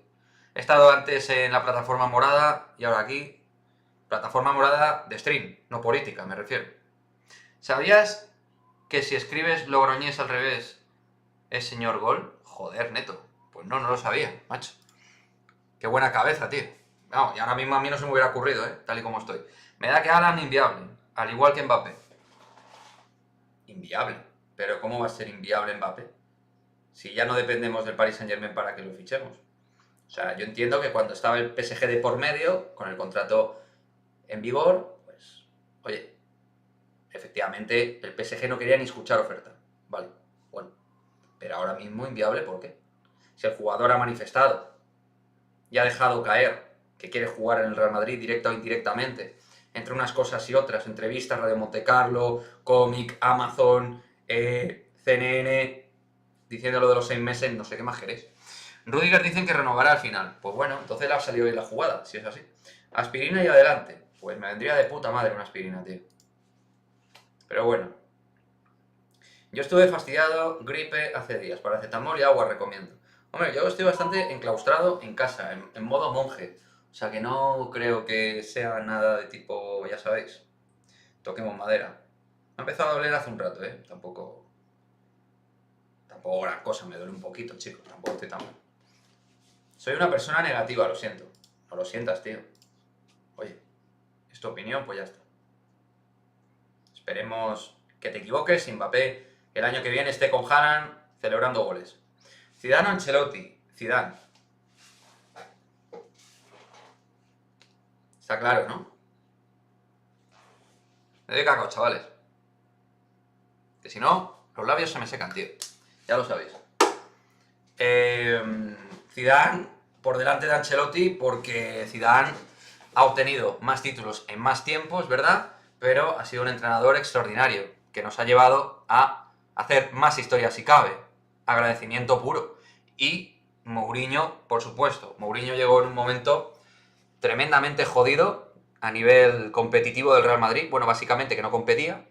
He estado antes en la plataforma morada y ahora aquí. Plataforma morada de stream, no política, me refiero. ¿Sabías que si escribes Logroñés al revés es señor Gol? Joder, neto. Pues no lo sabía, macho. Qué buena cabeza, tío. Vamos, y ahora mismo a mí no se me hubiera ocurrido, tal y como estoy. Me da que Haaland inviable, al igual que Mbappé. Inviable. ¿Pero cómo va a ser inviable Mbappé? Si ya no dependemos del Paris Saint-Germain para que lo fichemos. O sea, yo entiendo que cuando estaba el PSG de por medio, con el contrato en vigor, pues, oye, efectivamente el PSG no quería ni escuchar oferta. Vale, bueno. Pero ahora mismo inviable, ¿por qué? Si el jugador ha manifestado y ha dejado caer que quiere jugar en el Real Madrid directa o indirectamente, entre unas cosas y otras, entrevistas, Radio Monte Carlo, cómic, Amazon, CNN, diciendo lo de los 6 meses, no sé qué más queréis. Rudiger dicen que renovará al final. Pues bueno, entonces le ha salido bien la jugada, si es así. Aspirina y adelante. Pues me vendría de puta madre una aspirina, tío. Pero bueno. Yo estuve fastidiado, gripe, hace días. Paracetamol y agua recomiendo. Hombre, yo estoy bastante enclaustrado en casa, en modo monje. O sea que no creo que sea nada de tipo, ya sabéis, toquemos madera. Me ha empezado a doler hace un rato, Tampoco gran cosa, me duele un poquito, chicos. Tampoco estoy tan mal. Soy una persona negativa, lo siento. No lo sientas, tío. Oye, es tu opinión, pues ya está. Esperemos que te equivoques y Mbappé el año que viene esté con Haaland celebrando goles. Zidane o Ancelotti. Zidane. Está claro, ¿no? Me doy caco, chavales. Que si no, los labios se me secan, tío. Ya lo sabéis. Zidane por delante de Ancelotti porque Zidane ha obtenido más títulos en más tiempo, es verdad, pero ha sido un entrenador extraordinario que nos ha llevado a hacer más historia si cabe. Agradecimiento puro. Y Mourinho, por supuesto. Mourinho llegó en un momento tremendamente jodido a nivel competitivo del Real Madrid. Bueno, básicamente que no competía.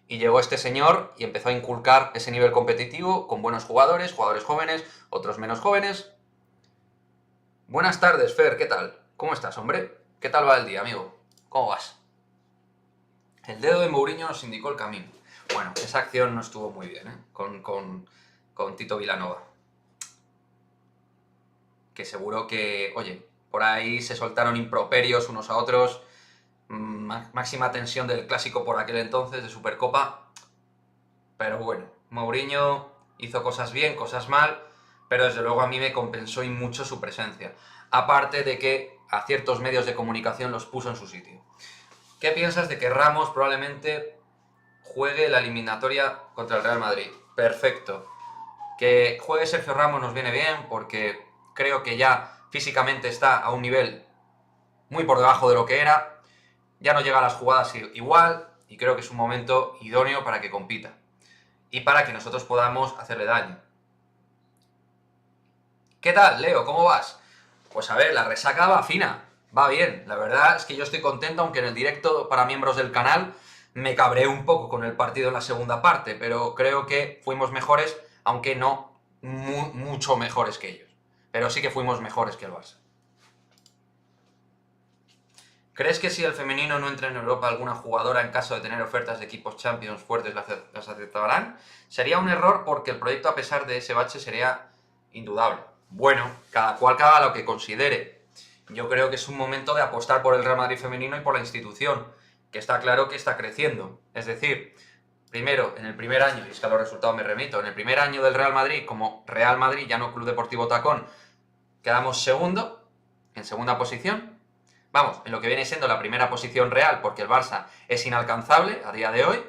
Y llegó este señor y empezó a inculcar ese nivel competitivo con buenos jugadores, jugadores jóvenes, otros menos jóvenes. Buenas tardes, Fer, ¿qué tal? ¿Cómo estás, hombre? ¿Qué tal va el día, amigo? ¿Cómo vas? El dedo de Mourinho nos indicó el camino. Bueno, esa acción no estuvo muy bien, con Tito Vilanova. Que seguro que, oye, por ahí se soltaron improperios unos a otros, máxima tensión del clásico por aquel entonces, de Supercopa. Pero bueno, Mourinho hizo cosas bien, cosas mal, pero desde luego a mí me compensó y mucho su presencia. Aparte de que a ciertos medios de comunicación los puso en su sitio. ¿Qué piensas de que Ramos probablemente juegue la eliminatoria contra el Real Madrid? Perfecto. Que juegue Sergio Ramos nos viene bien porque creo que ya físicamente está a un nivel muy por debajo de lo que era. Ya no llega a las jugadas igual y creo que es un momento idóneo para que compita. Y para que nosotros podamos hacerle daño. ¿Qué tal, Leo? ¿Cómo vas? Pues a ver, la resaca va fina, va bien. La verdad es que yo estoy contento, aunque en el directo para miembros del canal me cabré un poco con el partido en la segunda parte, pero creo que fuimos mejores, aunque no mucho mejores que ellos. Pero sí que fuimos mejores que el Barça. ¿Crees que si el femenino no entra en Europa, alguna jugadora, en caso de tener ofertas de equipos Champions fuertes, las aceptarán? Sería un error porque el proyecto, a pesar de ese bache, sería indudable. Bueno, cada cual que haga lo que considere. Yo creo que es un momento de apostar por el Real Madrid femenino y por la institución, que está claro que está creciendo. Es decir, primero, en el primer año, y es que a los resultados me remito, en el primer año del Real Madrid, como Real Madrid, ya no Club Deportivo Tacón, quedamos segundo, en segunda posición. Vamos, en lo que viene siendo la primera posición real, porque el Barça es inalcanzable a día de hoy.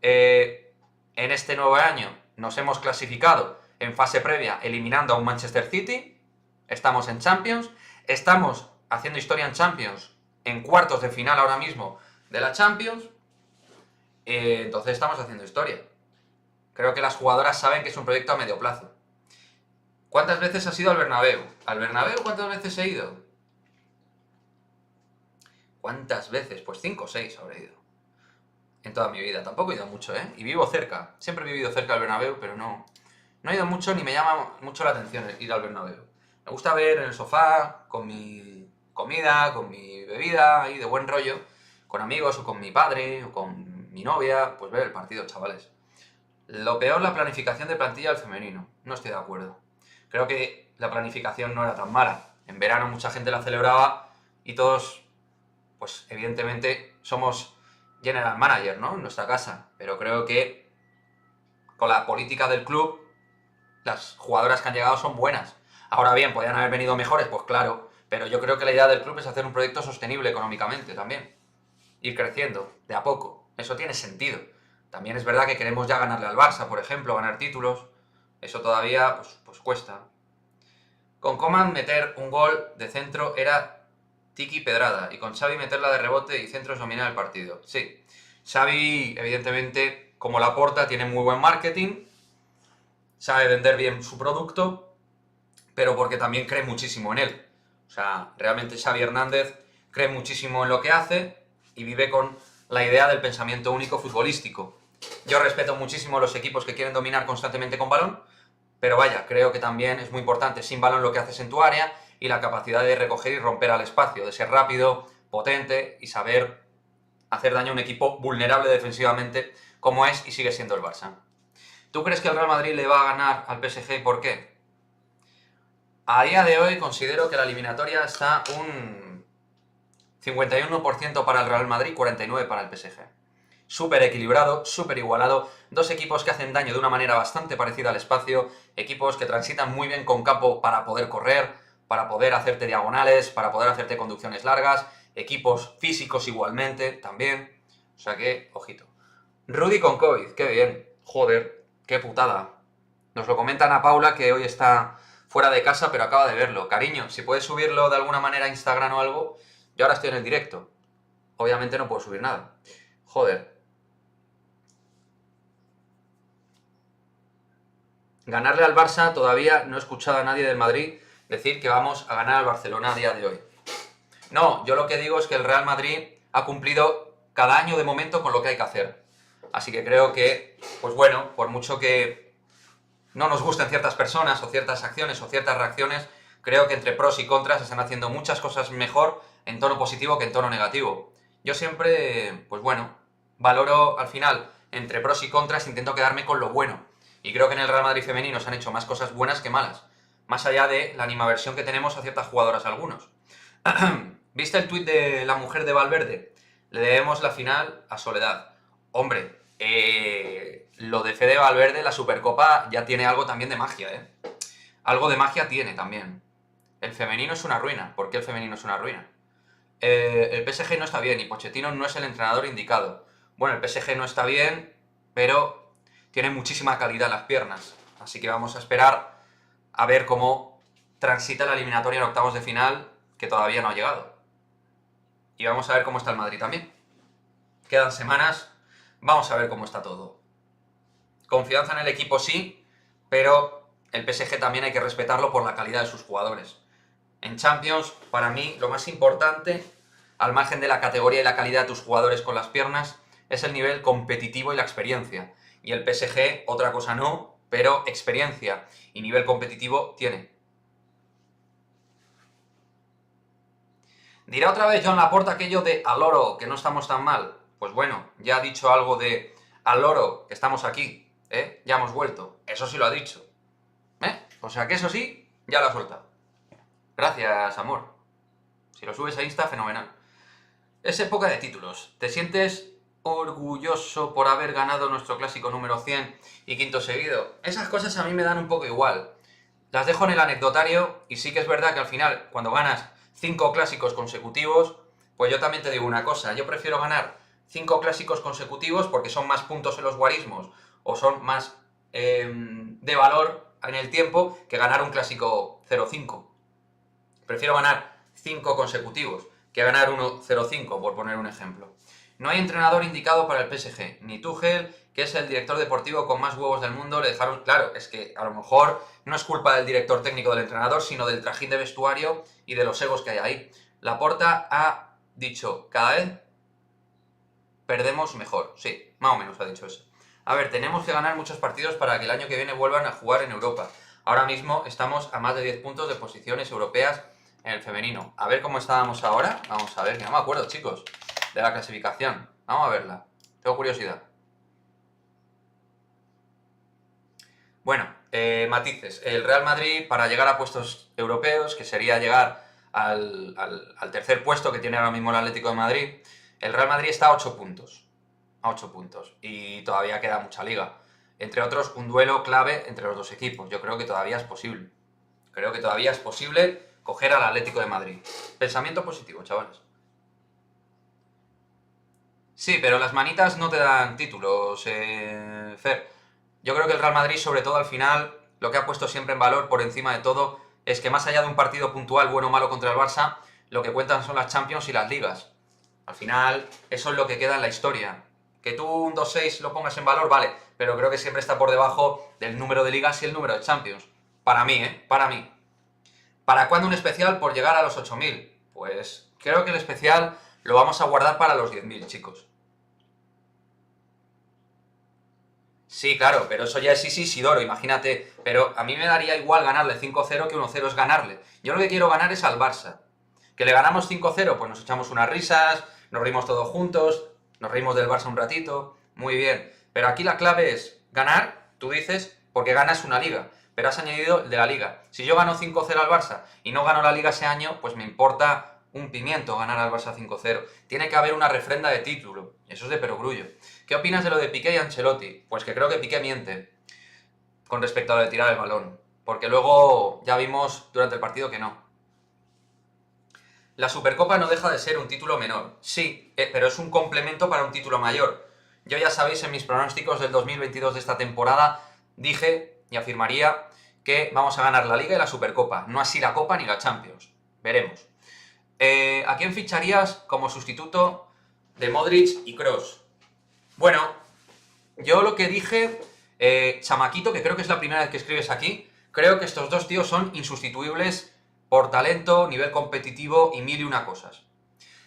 En este nuevo año nos hemos clasificado en fase previa eliminando a un Manchester City. Estamos en Champions. Estamos haciendo historia en Champions en cuartos de final ahora mismo de la Champions. Entonces estamos haciendo historia. Creo que las jugadoras saben que es un proyecto a medio plazo. ¿Cuántas veces has ido al Bernabéu? ¿Al Bernabéu cuántas veces he ido? ¿Cuántas veces? Pues 5 o 6 habré ido. En toda mi vida. Tampoco he ido mucho, ¿eh? Y vivo cerca. Siempre he vivido cerca del Bernabéu, pero no he ido mucho ni me llama mucho la atención ir al Bernabéu. Me gusta ver en el sofá, con mi comida, con mi bebida, ahí de buen rollo, con amigos o con mi padre o con mi novia, pues ver el partido, chavales. Lo peor, la planificación de plantilla del femenino. No estoy de acuerdo. Creo que la planificación no era tan mala. En verano mucha gente la celebraba y todos, pues evidentemente, somos general manager, ¿no? En nuestra casa. Pero creo que con la política del club, las jugadoras que han llegado son buenas. Ahora bien, ¿podrían haber venido mejores? Pues claro. Pero yo creo que la idea del club es hacer un proyecto sostenible económicamente también. Ir creciendo, de a poco. Eso tiene sentido. También es verdad que queremos ya ganarle al Barça, por ejemplo, ganar títulos. Eso todavía, pues cuesta. Con Coman meter un gol de centro era tiki pedrada. Y con Xavi meterla de rebote y centros dominar el partido. Sí. Xavi, evidentemente, como Laporta, tiene muy buen marketing. Sabe vender bien su producto. Pero porque también cree muchísimo en él. O sea, realmente Xavi Hernández cree muchísimo en lo que hace y vive con la idea del pensamiento único futbolístico. Yo respeto muchísimo los equipos que quieren dominar constantemente con balón, pero vaya, creo que también es muy importante sin balón lo que haces en tu área y la capacidad de recoger y romper al espacio, de ser rápido, potente y saber hacer daño a un equipo vulnerable defensivamente como es y sigue siendo el Barça. ¿Tú crees que el Real Madrid le va a ganar al PSG y por qué? A día de hoy considero que la eliminatoria está un 51% para el Real Madrid, 49% para el PSG. Súper equilibrado, súper igualado, dos equipos que hacen daño de una manera bastante parecida al espacio, equipos que transitan muy bien con campo para poder correr, para poder hacerte diagonales, para poder hacerte conducciones largas, equipos físicos igualmente, también, o sea que, ojito. Rudy con COVID, qué bien, joder, qué putada. Nos lo comentan a Paula, que hoy está fuera de casa, pero acaba de verlo. Cariño, si puedes subirlo de alguna manera a Instagram o algo, yo ahora estoy en el directo. Obviamente no puedo subir nada. Joder. Ganarle al Barça, todavía no he escuchado a nadie del Madrid decir que vamos a ganar al Barcelona a día de hoy. No, yo lo que digo es que el Real Madrid ha cumplido cada año de momento con lo que hay que hacer. Así que creo que, pues bueno, por mucho que no nos gusten ciertas personas o ciertas acciones o ciertas reacciones, creo que entre pros y contras se están haciendo muchas cosas mejor en tono positivo que en tono negativo. Yo siempre, pues bueno, valoro al final, entre pros y contras, intento quedarme con lo bueno. Y creo que en el Real Madrid femenino se han hecho más cosas buenas que malas. Más allá de la animaversión que tenemos a ciertas jugadoras algunos. ¿Viste el tuit de la mujer de Valverde? Le debemos la final a Soledad. Hombre, lo de Fede Valverde, la Supercopa, ya tiene algo también de magia, ¿eh? Algo de magia tiene también. El femenino es una ruina. ¿Por qué el femenino es una ruina? El PSG no está bien y Pochettino no es el entrenador indicado. Bueno, el PSG no está bien, pero tiene muchísima calidad en las piernas. Así que vamos a esperar a ver cómo transita la eliminatoria en octavos de final, que todavía no ha llegado. Y vamos a ver cómo está el Madrid también. Quedan semanas, vamos a ver cómo está todo. Confianza en el equipo sí, pero el PSG también hay que respetarlo por la calidad de sus jugadores. En Champions, para mí, lo más importante, al margen de la categoría y la calidad de tus jugadores con las piernas, es el nivel competitivo y la experiencia. Y el PSG, otra cosa no, pero experiencia y nivel competitivo tiene. ¿Dirá otra vez Joan Laporta aquello de al loro, que no estamos tan mal? Pues bueno, ya ha dicho algo de al loro, que estamos aquí, ¿eh? Ya hemos vuelto. Eso sí lo ha dicho. O sea que eso sí, ya lo ha soltado. Gracias, amor. Si lo subes a Insta, fenomenal. Es época de títulos. ¿Te sientes orgulloso por haber ganado nuestro clásico número 100 y quinto seguido? Esas cosas a mí me dan un poco igual. Las dejo en el anecdotario y sí que es verdad que al final, cuando ganas 5 clásicos consecutivos, pues yo también te digo una cosa. Yo prefiero ganar 5 clásicos consecutivos porque son más puntos en los guarismos o son más de valor en el tiempo que ganar un clásico 0-5. Prefiero ganar 5 consecutivos que ganar 1-0-5, por poner un ejemplo. No hay entrenador indicado para el PSG, ni Tuchel, que es el director deportivo con más huevos del mundo, le dejaron... Claro, es que a lo mejor no es culpa del director técnico del entrenador, sino del trajín de vestuario y de los egos que hay ahí. Laporta ha dicho, cada vez perdemos mejor. Sí, más o menos ha dicho eso. A ver, tenemos que ganar muchos partidos para que el año que viene vuelvan a jugar en Europa. Ahora mismo estamos a más de 10 puntos de posiciones europeas en el femenino. A ver cómo estábamos ahora. Vamos a ver, que no me acuerdo, chicos, de la clasificación. Vamos a verla. Tengo curiosidad. Bueno, matices. El Real Madrid, para llegar a puestos europeos, que sería llegar al tercer puesto que tiene ahora mismo el Atlético de Madrid, el Real Madrid está a 8 puntos. A 8 puntos. Y todavía queda mucha liga. Entre otros, un duelo clave entre los dos equipos. Yo creo que todavía es posible. Creo que todavía es posible coger al Atlético de Madrid. Pensamiento positivo, chavales. Sí, pero las manitas no te dan títulos, Fer. Yo creo que el Real Madrid, sobre todo al final, lo que ha puesto siempre en valor por encima de todo es que más allá de un partido puntual, bueno o malo contra el Barça, lo que cuentan son las Champions y las ligas. Al final, eso es lo que queda en la historia. Que tú un 2-6 lo pongas en valor, vale, pero creo que siempre está por debajo del número de ligas y el número de Champions. Para mí, Para mí. ¿Para cuándo un especial por llegar a los 8.000? Pues creo que el especial lo vamos a guardar para los 10.000, chicos. Sí, claro, pero eso ya es Isidoro, imagínate. Pero a mí me daría igual ganarle 5-0 que 1-0 es ganarle. Yo lo que quiero ganar es al Barça. ¿Que le ganamos 5-0? Pues nos echamos unas risas, nos reímos todos juntos, nos reímos del Barça un ratito, muy bien. Pero aquí la clave es ganar, tú dices, porque ganas una liga, pero has añadido el de la liga. Si yo gano 5-0 al Barça y no gano la liga ese año, pues me importa un pimiento ganar al Barça 5-0. Tiene que haber una refrenda de título, eso es de perogrullo. ¿Qué opinas de lo de Piqué y Ancelotti? Pues que creo que Piqué miente con respecto a lo de tirar el balón, porque luego ya vimos durante el partido que no. La Supercopa no deja de ser un título menor, sí, pero es un complemento para un título mayor. Yo ya sabéis, en mis pronósticos del 2022 de esta temporada, dije y afirmaría que vamos a ganar la Liga y la Supercopa, no así la Copa ni la Champions. Veremos. ¿A quién ficharías como sustituto de Modric y Kroos? Bueno, yo lo que dije, chamaquito, que creo que es la primera vez que escribes aquí, creo que estos dos tíos son insustituibles por talento, nivel competitivo y mil y una cosas.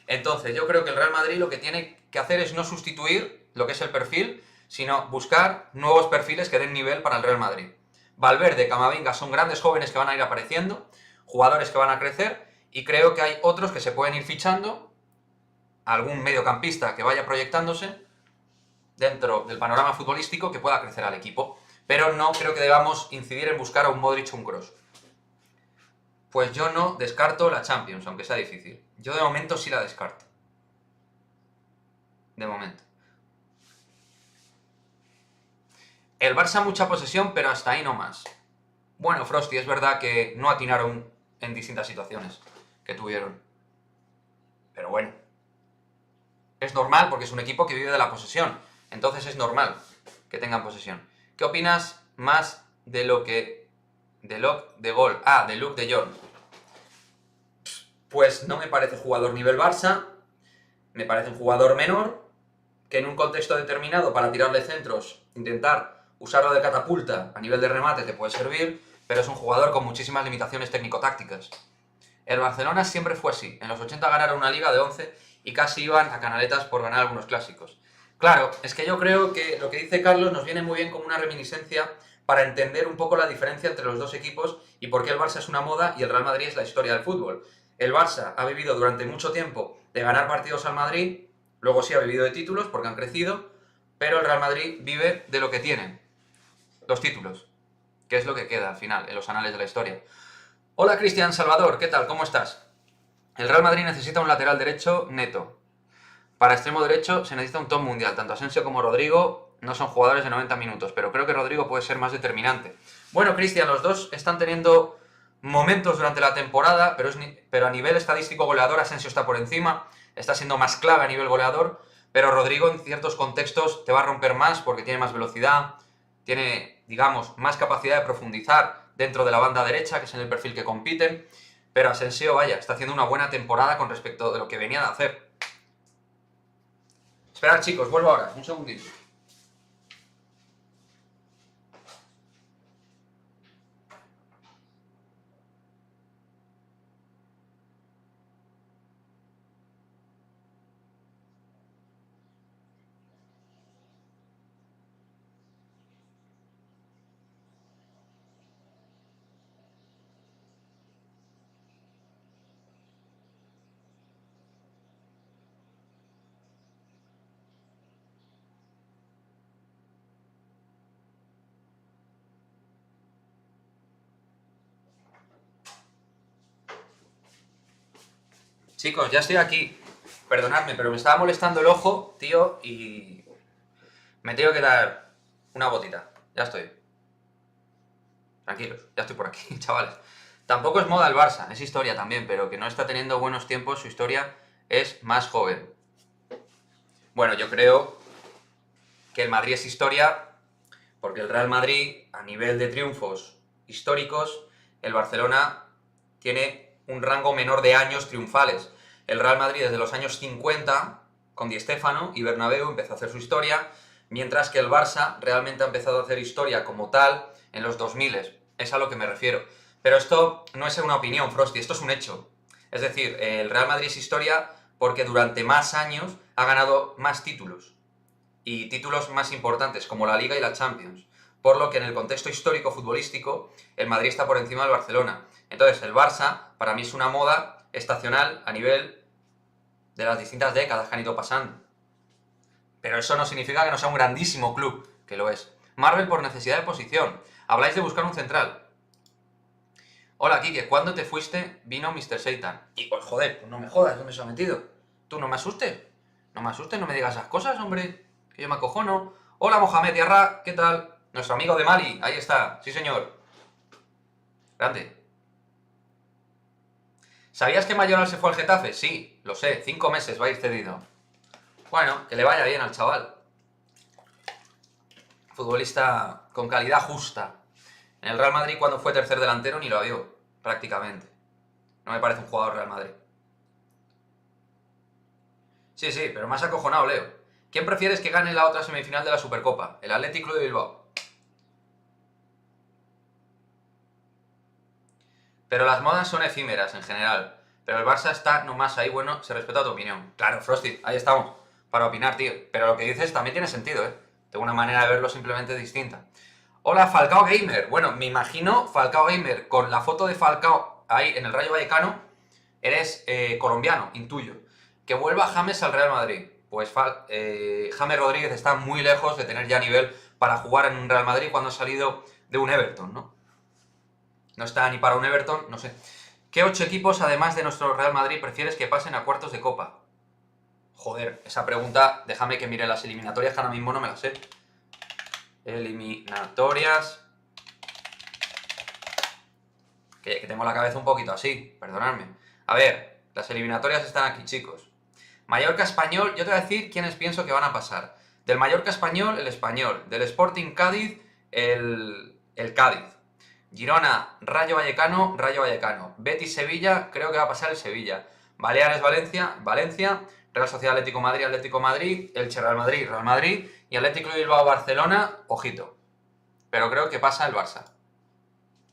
Entonces, yo creo que el Real Madrid lo que tiene que hacer es no sustituir lo que es el perfil, sino buscar nuevos perfiles que den nivel para el Real Madrid. Valverde, Camavinga son grandes jóvenes que van a ir apareciendo, jugadores que van a crecer, y creo que hay otros que se pueden ir fichando, algún mediocampista que vaya proyectándose dentro del panorama futbolístico que pueda crecer al equipo. Pero no creo que debamos incidir en buscar a un Modric o un Kroos. Pues yo no descarto la Champions, aunque sea difícil. Yo de momento sí la descarto. De momento. El Barça mucha posesión, pero hasta ahí no más. Bueno, Frosty, es verdad que no atinaron en distintas situaciones que tuvieron. Pero bueno. Es normal porque es un equipo que vive de la posesión. Entonces es normal que tengan posesión. ¿Qué opinas más de lo que... de gol? Ah, de Luke de Jong. Pues no me parece jugador nivel Barça. Me parece un jugador menor que en un contexto determinado para tirarle centros, intentar usarlo de catapulta a nivel de remate te puede servir, pero es un jugador con muchísimas limitaciones técnico-tácticas. El Barcelona siempre fue así. En los 80 ganaron una liga de 11 y casi iban a canaletas por ganar algunos clásicos. Claro, es que yo creo que lo que dice Carlos nos viene muy bien como una reminiscencia para entender un poco la diferencia entre los dos equipos y por qué el Barça es una moda y el Real Madrid es la historia del fútbol. El Barça ha vivido durante mucho tiempo de ganar partidos al Madrid, luego sí ha vivido de títulos porque han crecido, pero el Real Madrid vive de lo que tienen, los títulos, que es lo que queda al final en los anales de la historia. Hola Cristian Salvador, ¿qué tal? ¿Cómo estás? El Real Madrid necesita un lateral derecho neto. Para extremo derecho se necesita un top mundial. Tanto Asensio como Rodrigo no son jugadores de 90 minutos, pero creo que Rodrigo puede ser más determinante. Bueno, Cristian, los dos están teniendo momentos durante la temporada, pero a nivel estadístico goleador Asensio está por encima, está siendo más clave a nivel goleador, pero Rodrigo en ciertos contextos te va a romper más porque tiene más velocidad, tiene, digamos, más capacidad de profundizar dentro de la banda derecha, que es en el perfil que compiten, pero Asensio, vaya, está haciendo una buena temporada con respecto de lo que venía de hacer. Esperad, chicos, vuelvo ahora, un segundito. Chicos, ya estoy aquí. Perdonadme, pero me estaba molestando el ojo, tío, y me tengo que dar una botita. Ya estoy. Tranquilos, ya estoy por aquí, chavales. Tampoco es moda el Barça, es historia también, pero que no está teniendo buenos tiempos, su historia es más joven. Bueno, yo creo que el Madrid es historia porque el Real Madrid, a nivel de triunfos históricos, el Barcelona tiene un rango menor de años triunfales. El Real Madrid desde los años 50, con Di Stéfano y Bernabéu, empezó a hacer su historia, mientras que el Barça realmente ha empezado a hacer historia como tal en los 2000. Es a lo que me refiero. Pero esto no es una opinión, Frosty, esto es un hecho. Es decir, el Real Madrid es historia porque durante más años ha ganado más títulos. Y títulos más importantes, como la Liga y la Champions. Por lo que en el contexto histórico futbolístico, el Madrid está por encima del Barcelona. Entonces, el Barça, para mí, es una moda estacional a nivel de las distintas décadas que han ido pasando. Pero eso no significa que no sea un grandísimo club, que lo es. Marvel por necesidad de posición. Habláis de buscar un central. Hola, Kike, ¿cuándo te fuiste? Vino Mr. Satan. Y pues joder, pues no me jodas, ¿dónde se ha metido? Tú no me asustes. No me asustes, no me digas esas cosas, hombre. Que yo me acojono. Hola, Mohamed Yarra, ¿qué tal? Nuestro amigo de Mali, ahí está. Sí, señor. Grande. ¿Sabías que Mayoral se fue al Getafe? Sí, lo sé. 5 meses va a ir cedido. Bueno, que le vaya bien al chaval. Futbolista con calidad justa. En el Real Madrid, cuando fue tercer delantero, ni lo vio, prácticamente. No me parece un jugador Real Madrid. Sí, sí, pero más acojonado, Leo. ¿Quién prefieres que gane la otra semifinal de la Supercopa? El Athletic Club de Bilbao. Pero las modas son efímeras en general. Pero el Barça está nomás ahí, bueno, se respeta tu opinión. Claro, Frosty, ahí estamos. Para opinar, tío. Pero lo que dices también tiene sentido, ¿eh? Tengo una manera de verlo simplemente distinta. Hola, Falcao Gamer. Bueno, me imagino, Falcao Gamer, con la foto de Falcao ahí en el Rayo Vallecano, eres colombiano, intuyo. Que vuelva James al Real Madrid. Pues James Rodríguez está muy lejos de tener ya nivel para jugar en un Real Madrid cuando ha salido de un Everton, ¿no? No está ni para un Everton, no sé. ¿Qué 8 equipos, además de nuestro Real Madrid, prefieres que pasen a cuartos de Copa? Joder, esa pregunta, déjame que mire las eliminatorias, que ahora mismo no me las sé. Eliminatorias. Que tengo la cabeza un poquito así, perdonadme. A ver, las eliminatorias están aquí, chicos. Mallorca Español, yo te voy a decir quiénes pienso que van a pasar. Del Mallorca Español, el Español. Del Sporting Cádiz, el Cádiz. Girona, Rayo Vallecano, Rayo Vallecano. Betis Sevilla, creo que va a pasar el Sevilla. Baleares Valencia, Valencia. Real Sociedad Atlético Madrid, Atlético Madrid. Elche Real Madrid, Real Madrid. Y Atlético de Bilbao Barcelona, ojito. Pero creo que pasa el Barça.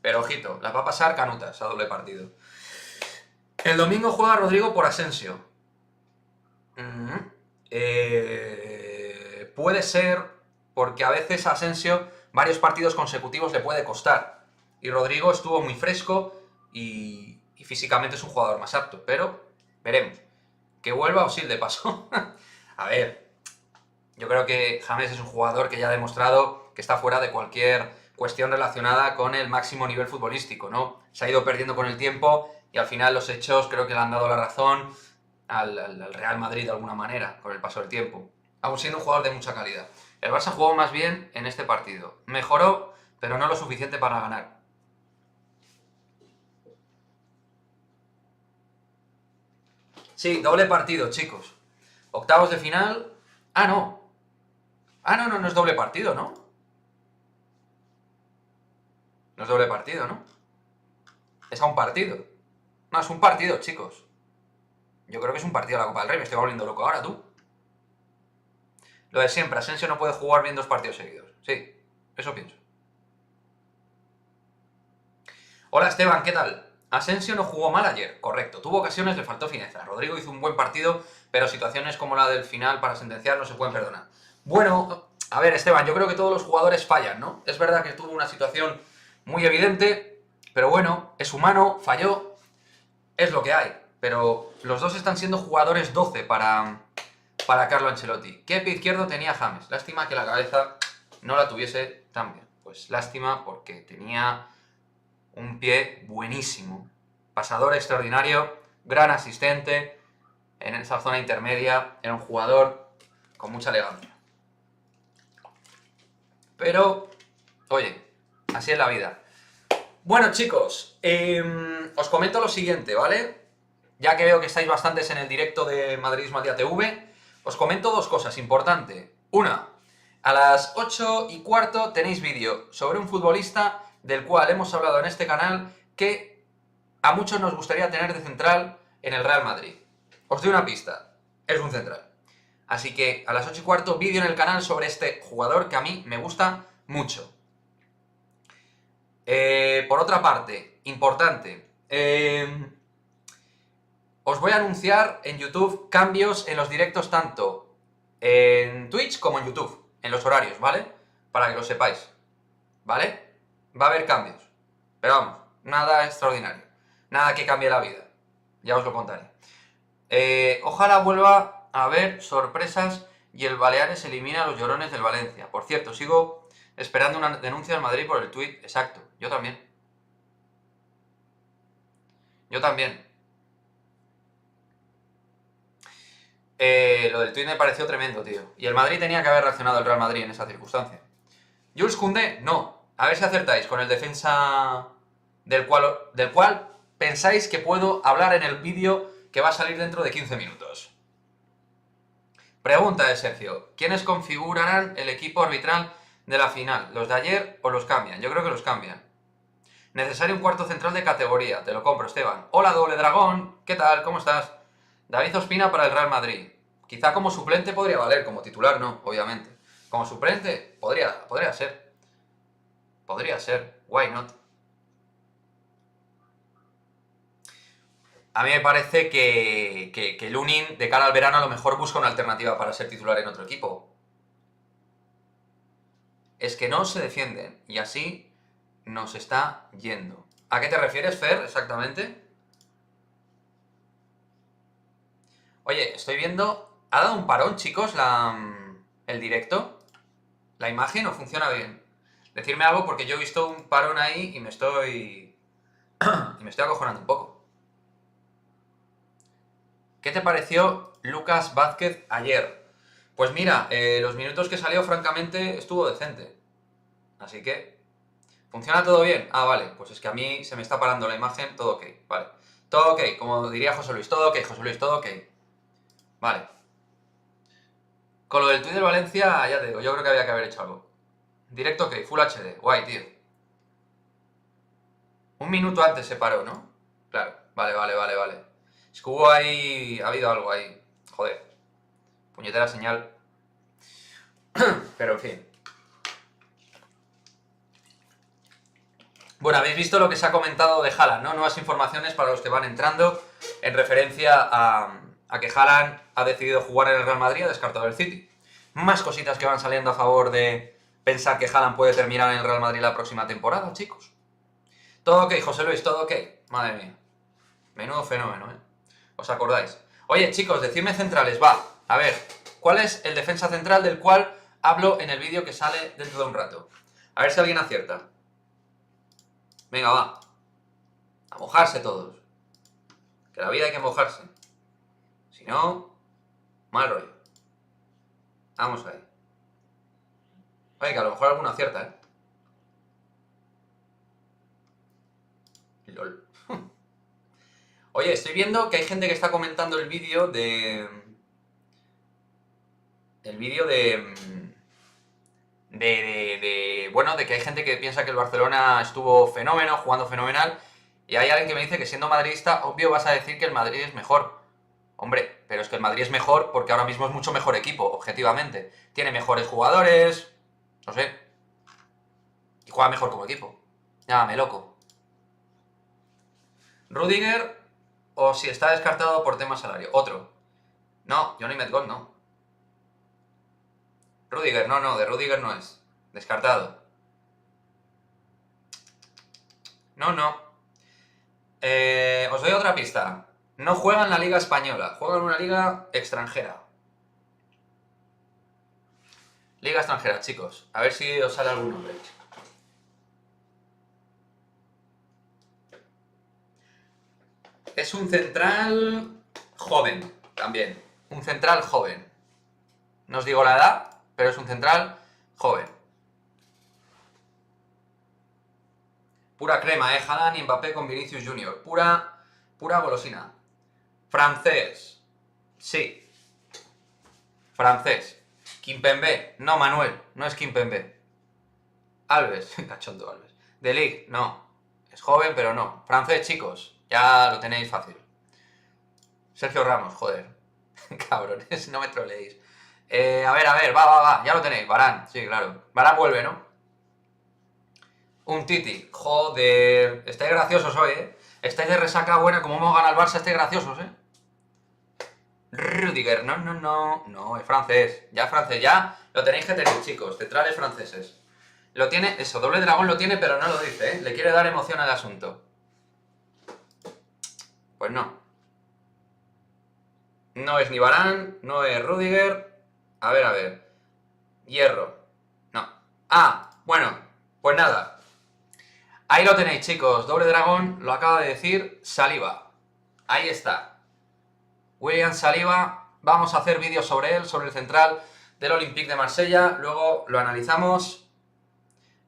Pero ojito, las va a pasar canutas a doble partido. El domingo juega Rodrigo por Asensio. Puede ser, porque a veces a Asensio varios partidos consecutivos le puede costar. Y Rodrigo estuvo muy fresco y y físicamente es un jugador más apto, pero veremos. Que vuelva Özil de paso. A ver, yo creo que James es un jugador que ya ha demostrado que está fuera de cualquier cuestión relacionada con el máximo nivel futbolístico, ¿no? Se ha ido perdiendo con el tiempo y al final los hechos creo que le han dado la razón al Real Madrid de alguna manera, con el paso del tiempo. Aún siendo un jugador de mucha calidad. El Barça jugó más bien en este partido. Mejoró, pero no lo suficiente para ganar. Sí, doble partido, chicos. Octavos de final... Ah, no. Ah, no, no es doble partido, ¿no? No es doble partido, ¿no? Es a un partido. No, es un partido, chicos. Yo creo que es un partido de la Copa del Rey. Me estoy volviendo loco ahora, tú. Lo de siempre, Asensio no puede jugar bien 2 partidos seguidos. Sí, eso pienso. Hola Esteban, ¿qué tal? Asensio no jugó mal ayer, correcto. Tuvo ocasiones, le faltó fineza. Rodrigo hizo un buen partido, pero situaciones como la del final para sentenciar no se pueden perdonar. Bueno, a ver Esteban, yo creo que todos los jugadores fallan, ¿no? Es verdad que tuvo una situación muy evidente, pero bueno, es humano, falló, es lo que hay. Pero los dos están siendo jugadores 12 para Carlo Ancelotti. ¿Qué pie izquierdo tenía James? Lástima que la cabeza no la tuviese tan bien. Pues lástima porque tenía un pie buenísimo. Pasador extraordinario, gran asistente, en esa zona intermedia, era un jugador con mucha elegancia. Pero, oye, así es la vida. Bueno chicos, os comento lo siguiente, ¿vale? Ya que veo que estáis bastantes en el directo de Madridismo al Día TV, os comento 2 cosas importantes. Una, a las 8:15 tenéis vídeo sobre un futbolista del cual hemos hablado en este canal que a muchos nos gustaría tener de central en el Real Madrid. Os doy una pista, es un central. Así que a las 8:15 vídeo en el canal sobre este jugador que a mí me gusta mucho. Por otra parte, importante, os voy a anunciar en YouTube cambios en los directos tanto en Twitch como en YouTube, en los horarios, ¿vale? Para que lo sepáis, ¿vale? Va a haber cambios, pero vamos, nada extraordinario, nada que cambie la vida, ya os lo contaré. Ojalá vuelva a haber sorpresas y el Baleares elimina a los llorones del Valencia. Por cierto, sigo esperando una denuncia del Madrid por el tuit, exacto, yo también. Yo también. Lo del tuit me pareció tremendo, tío. Y el Madrid tenía que haber reaccionado el Real Madrid en esa circunstancia. Jules Koundé, no. A ver si acertáis con el defensa del cual pensáis que puedo hablar en el vídeo que va a salir dentro de 15 minutos. Pregunta de Sergio. ¿Quiénes configurarán el equipo arbitral de la final? ¿Los de ayer o los cambian? Yo creo que los cambian. Necesario un cuarto central de categoría. Te lo compro, Esteban. Hola, Doble Dragón. ¿Qué tal? ¿Cómo estás? David Ospina para el Real Madrid. Quizá como suplente podría valer, como titular no, obviamente. Como suplente podría ser. Podría ser. Why not? A mí me parece que Lunin, de cara al verano, a lo mejor busca una alternativa para ser titular en otro equipo. Es que no se defienden, y así nos está yendo. ¿A qué te refieres, Fer, exactamente? Oye, estoy viendo... ¿Ha dado un parón, chicos, el directo? ¿La imagen no funciona bien? Decirme algo porque yo he visto un parón ahí y me estoy... y me estoy acojonando un poco. ¿Qué te pareció Lucas Vázquez ayer? Pues mira, los minutos que salió, francamente, estuvo decente. Así que... ¿Funciona todo bien? Ah, vale. Pues es que a mí se me está parando la imagen, todo ok. Vale. Todo ok, como diría José Luis. Todo ok, José Luis, todo ok. Vale. Con lo del tuit del Valencia, ya te digo, yo creo que había que haber hecho algo. Directo ok, Full HD. Guay, tío. Un minuto antes se paró, ¿no? Claro. Vale. Es que hubo ahí... ha habido algo ahí. Joder. Puñetera señal. Pero en fin. Bueno, habéis visto lo que se ha comentado de Haaland, ¿no? Nuevas informaciones para los que van entrando en referencia a que Haaland ha decidido jugar en el Real Madrid, ha descartado el City. Más cositas que van saliendo a favor de pensar que Haaland puede terminar en el Real Madrid la próxima temporada, chicos. Todo ok, José Luis, todo ok. Madre mía. Menudo fenómeno, ¿eh? ¿Os acordáis? Oye, chicos, decidme centrales, va. A ver, ¿cuál es el defensa central del cual hablo en el vídeo que sale dentro de un rato? A ver si alguien acierta. Venga, va. A mojarse todos. Que la vida hay que mojarse. Si no, mal rollo. Vamos ahí. Oye, que a lo mejor alguno acierta, ¿eh? LOL. Oye, estoy viendo que hay gente que está comentando el vídeo de... El vídeo bueno, de que hay gente que piensa que el Barcelona estuvo fenómeno, jugando fenomenal, y hay alguien que me dice que siendo madridista, obvio vas a decir que el Madrid es mejor. Hombre, pero es que el Madrid es mejor porque ahora mismo es mucho mejor equipo, objetivamente. Tiene mejores jugadores, no sé, y juega mejor como equipo. Llámame loco. Rudiger, o si está descartado por tema salario. Otro. No, Johnny Metgol no. Rudiger, no, de Rudiger no es. Descartado. No. Os doy otra pista. No juega en la liga española, juega en una liga extranjera. Liga extranjera, chicos. A ver si os sale algún nombre. Es un central joven, también. Un central joven. No os digo la edad, pero es un central joven. Pura crema, Haaland y Mbappé con Vinicius Junior. Pura golosina. Francés. Sí. Francés. Kimpembe. No, Manuel. No es Kimpembe. Alves. Cachondo Alves. De Ligt. No. Es joven, pero no. Francés, chicos. Ya lo tenéis fácil. Sergio Ramos, joder. Cabrones, no me troleéis. A ver, va. Ya lo tenéis. Varane. Sí, claro. Varane vuelve, ¿no? Un Titi. Joder. Estáis graciosos hoy, ¿eh? Estáis de resaca buena. Como hemos ganado el Barça, estáis graciosos, ¿eh? Rudiger. No, es francés. Ya es francés. Ya lo tenéis que tener, chicos. Centrales franceses. Lo tiene, eso, Doble Dragón lo tiene, pero no lo dice, ¿eh? Le quiere dar emoción al asunto. Pues no. No es ni Varane, no es Rudiger. A ver. Hierro. No. Ah, bueno, pues nada. Ahí lo tenéis, chicos. Doble Dragón lo acaba de decir Saliba. Ahí está. William Saliba. Vamos a hacer vídeos sobre él, sobre el central del Olympique de Marsella. Luego lo analizamos.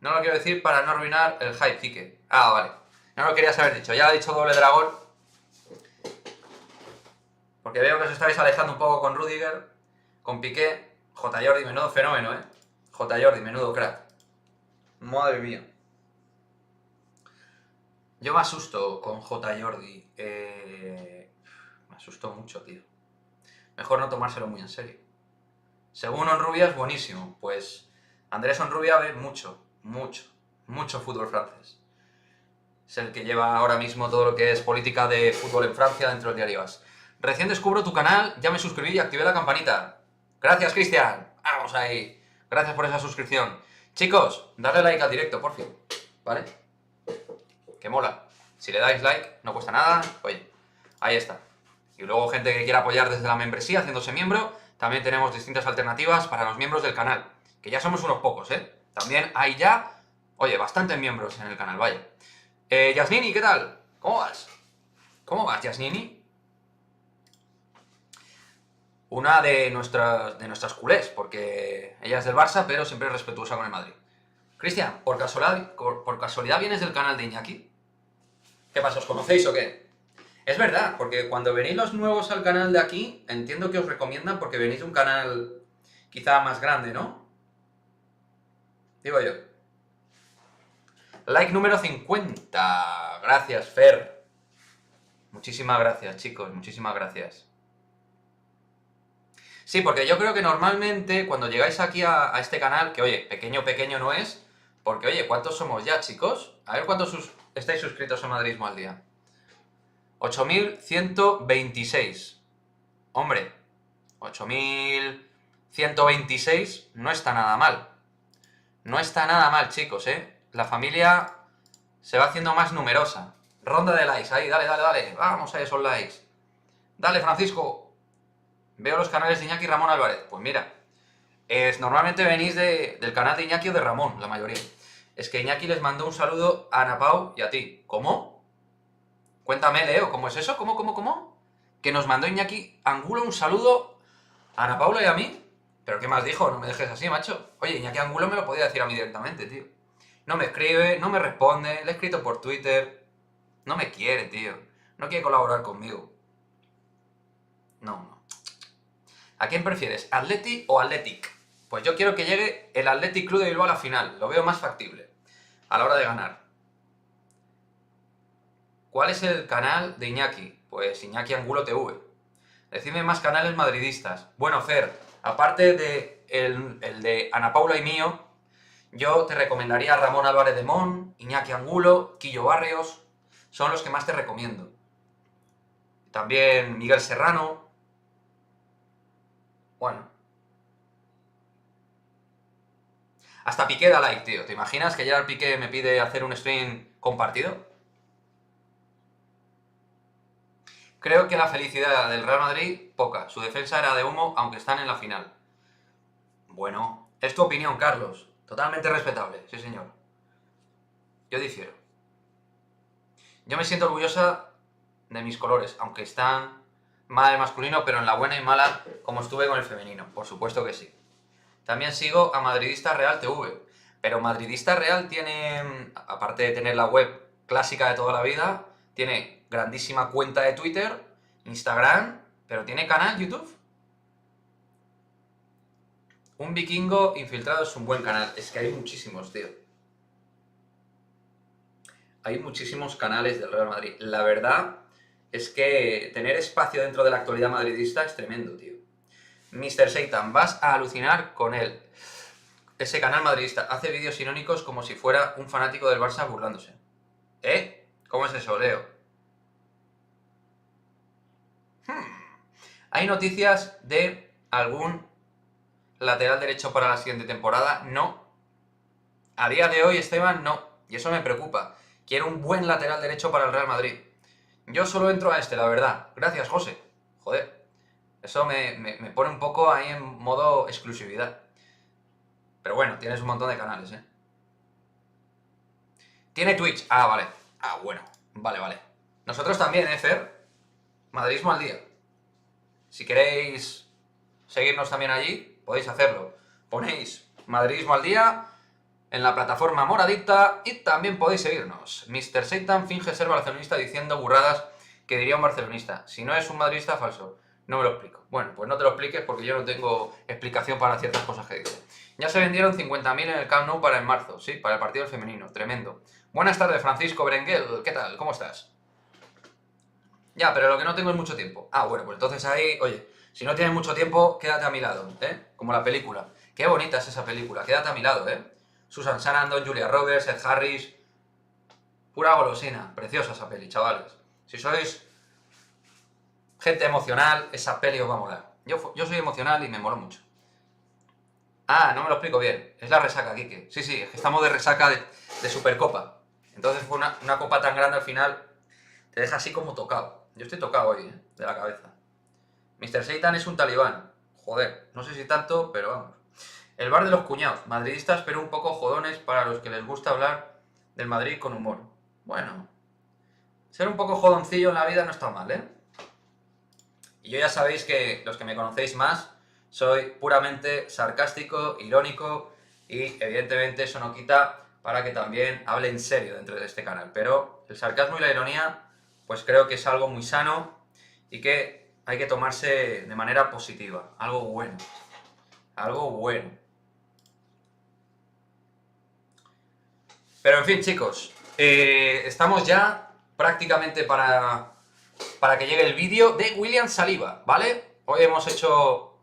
No lo quiero decir para no arruinar el hype, Quique. Ah, vale. No lo querías haber dicho. Ya lo ha dicho Doble Dragón. Porque veo que os estáis alejando un poco con Rudiger, con Piqué. J. Jordi, menudo fenómeno, ¿eh? J. Jordi, menudo crack. Madre mía. Yo me asusto con J. Jordi. Me asustó mucho, tío. Mejor no tomárselo muy en serio. Según Onrubia es buenísimo. Pues Andrés Onrubia ve mucho fútbol francés. Es el que lleva ahora mismo todo lo que es política de fútbol en Francia dentro del diario AS. Recién descubro tu canal, ya me suscribí y activé la campanita. Gracias, Cristian. Vamos ahí. Gracias por esa suscripción. Chicos, darle like al directo, por fin. ¿Vale? Que mola. Si le dais like, no cuesta nada. Oye, ahí está. Y luego gente que quiera apoyar desde la membresía, haciéndose miembro, también tenemos distintas alternativas para los miembros del canal. Que ya somos unos pocos, ¿eh? También hay ya, oye, bastantes miembros en el canal, vaya. Yasnini, ¿qué tal? ¿Cómo vas? ¿Cómo vas, Yasnini? Una de nuestras culés, porque ella es del Barça, pero siempre es respetuosa con el Madrid. Cristian, ¿por casualidad vienes del canal de Iñaki? ¿Qué pasa, os conocéis o qué? Es verdad, porque cuando venís los nuevos al canal de aquí, entiendo que os recomiendan porque venís de un canal quizá más grande, ¿no? Digo yo. Like número 50. Gracias, Fer. Muchísimas gracias, chicos, muchísimas gracias. Sí, porque yo creo que normalmente cuando llegáis aquí a este canal, que oye, pequeño no es, porque oye, ¿cuántos somos ya, chicos? A ver cuántos estáis suscritos a Madridismo al día. 8.126. Hombre, 8.126 no está nada mal. No está nada mal, chicos, ¿eh? La familia se va haciendo más numerosa. Ronda de likes, ahí, dale, dale, dale. Vamos a esos likes. Dale, Francisco. Veo los canales de Iñaki y Ramón Álvarez. Pues mira, normalmente venís del canal de Iñaki o de Ramón, la mayoría. Es que Iñaki les mandó un saludo a Ana Pau y a ti. ¿Cómo? Cuéntame, Leo, ¿cómo es eso? ¿Cómo? Que nos mandó Iñaki Angulo un saludo a Ana Paula y a mí. ¿Pero qué más dijo? No me dejes así, macho. Oye, Iñaki Angulo me lo podía decir a mí directamente, tío. No me escribe, no me responde, le he escrito por Twitter. No me quiere, tío. No quiere colaborar conmigo. No. ¿A quién prefieres? ¿Atleti o Athletic? Pues yo quiero que llegue el Athletic Club de Bilbao a la final. Lo veo más factible. A la hora de ganar. ¿Cuál es el canal de Iñaki? Pues Iñaki Angulo TV. Decidme más canales madridistas. Bueno, Fer, aparte de el de Ana Paula y mío, yo te recomendaría a Ramón Álvarez de Mon, Iñaki Angulo, Quillo Barrios. Son los que más te recomiendo. También Miguel Serrano. Bueno. Hasta Piqué da like, tío. ¿Te imaginas que Gerard Piqué me pide hacer un stream compartido? Creo que la felicidad del Real Madrid, poca. Su defensa era de humo, aunque están en la final. Bueno, es tu opinión, Carlos. Totalmente respetable, sí señor. Yo difiero. Yo me siento orgullosa de mis colores, aunque están mal el masculino, pero en la buena y mala, como estuve con el femenino. Por supuesto que sí. También sigo a Madridista Real TV. Pero Madridista Real tiene, aparte de tener la web clásica de toda la vida, tiene grandísima cuenta de Twitter, Instagram, pero tiene canal YouTube. Un vikingo infiltrado es un buen canal. Es que hay muchísimos, tío. Hay muchísimos canales del Real Madrid. La verdad es que tener espacio dentro de la actualidad madridista es tremendo, tío. Mr. Satan, vas a alucinar con él. Ese canal madridista hace vídeos irónicos como si fuera un fanático del Barça burlándose. ¿Eh? ¿Cómo es eso, Leo? ¿Hay noticias de algún lateral derecho para la siguiente temporada? No. A día de hoy, Esteban, no. Y eso me preocupa. Quiero un buen lateral derecho para el Real Madrid. Yo solo entro a este, la verdad. Gracias, José. Joder. Eso me pone un poco ahí en modo exclusividad. Pero bueno, tienes un montón de canales, ¿eh? Tiene Twitch. Ah, vale. Ah, bueno. Vale. Nosotros también, Fer? Madridismo al día. Si queréis seguirnos también allí, podéis hacerlo. Ponéis Madridismo al día en la plataforma moradita y también podéis seguirnos. Mr. Satan finge ser barcelonista diciendo burradas que diría un barcelonista. Si no es un madridista, falso. No me lo explico. Bueno, pues no te lo expliques porque yo no tengo explicación para ciertas cosas que digo. Ya se vendieron 50.000 en el Camp Nou para en marzo, sí, para el partido del femenino. Tremendo. Buenas tardes, Francisco Berenguel. ¿Qué tal? ¿Cómo estás? Ya, pero lo que no tengo es mucho tiempo. Ah, bueno, pues entonces ahí, oye, si no tienes mucho tiempo, quédate a mi lado, ¿eh? Como la película. Qué bonita es esa película, quédate a mi lado, ¿eh? Susan Sarandon, Julia Roberts, Ed Harris... Pura golosina, preciosa esa peli, chavales. Si sois gente emocional, esa peli os va a molar. Yo soy emocional y me mola mucho. Ah, no me lo explico bien. Es la resaca, Quique. Sí, es que estamos de resaca de Supercopa. Entonces fue una copa tan grande al final, te deja así como tocado. Yo estoy tocado hoy, de la cabeza. Mr. Satan es un talibán. Joder, no sé si tanto, pero vamos. El bar de los cuñados. Madridistas, pero un poco jodones para los que les gusta hablar del Madrid con humor. Bueno, ser un poco jodoncillo en la vida no está mal, ¿eh? Y yo ya sabéis que los que me conocéis más, soy puramente sarcástico, irónico y evidentemente eso no quita para que también hable en serio dentro de este canal. Pero el sarcasmo y la ironía, pues creo que es algo muy sano y que hay que tomarse de manera positiva. Algo bueno. Algo bueno. Pero en fin, chicos, estamos ya prácticamente para que llegue el vídeo de William Saliba, ¿vale? Hoy hemos hecho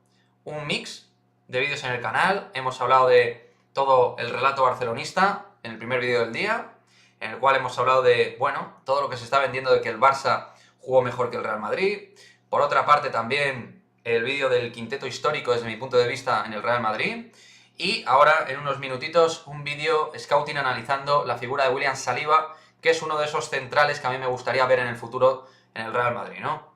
un mix de vídeos en el canal, hemos hablado de todo el relato barcelonista en el primer vídeo del día, en el cual hemos hablado de, bueno, todo lo que se está vendiendo de que el Barça jugó mejor que el Real Madrid. Por otra parte también el vídeo del quinteto histórico desde mi punto de vista en el Real Madrid. Y ahora, en unos minutitos, un vídeo scouting analizando la figura de William Saliba, que es uno de esos centrales que a mí me gustaría ver en el futuro en el Real Madrid, ¿no?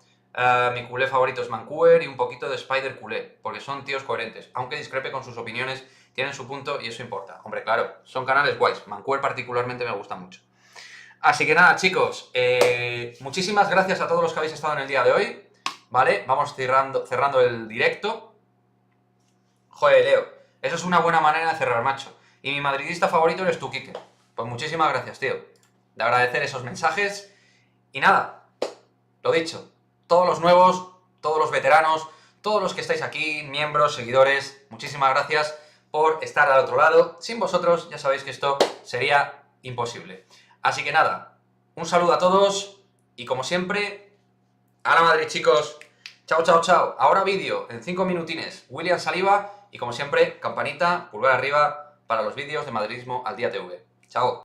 Mi culé favorito es Mancuer y un poquito de Spider culé, porque son tíos coherentes. Aunque discrepe con sus opiniones, tienen su punto y eso importa. Hombre, claro, son canales guays. Mancuer particularmente me gusta mucho. Así que nada, chicos, muchísimas gracias a todos los que habéis estado en el día de hoy, ¿vale? Vamos cerrando el directo. Joder, Leo, eso es una buena manera de cerrar, macho. Y mi madridista favorito eres tú, Quique. Pues muchísimas gracias, tío. De agradecer esos mensajes. Y nada, lo dicho, todos los nuevos, todos los veteranos, todos los que estáis aquí, miembros, seguidores, muchísimas gracias por estar al otro lado. Sin vosotros, ya sabéis que esto sería imposible. Así que nada, un saludo a todos y como siempre, ¡a la Madrid, chicos! Chao, chao, chao. Ahora vídeo en 5 minutines. William Saliba y como siempre, campanita, pulgar arriba para los vídeos de Madridismo al Día TV. Chao.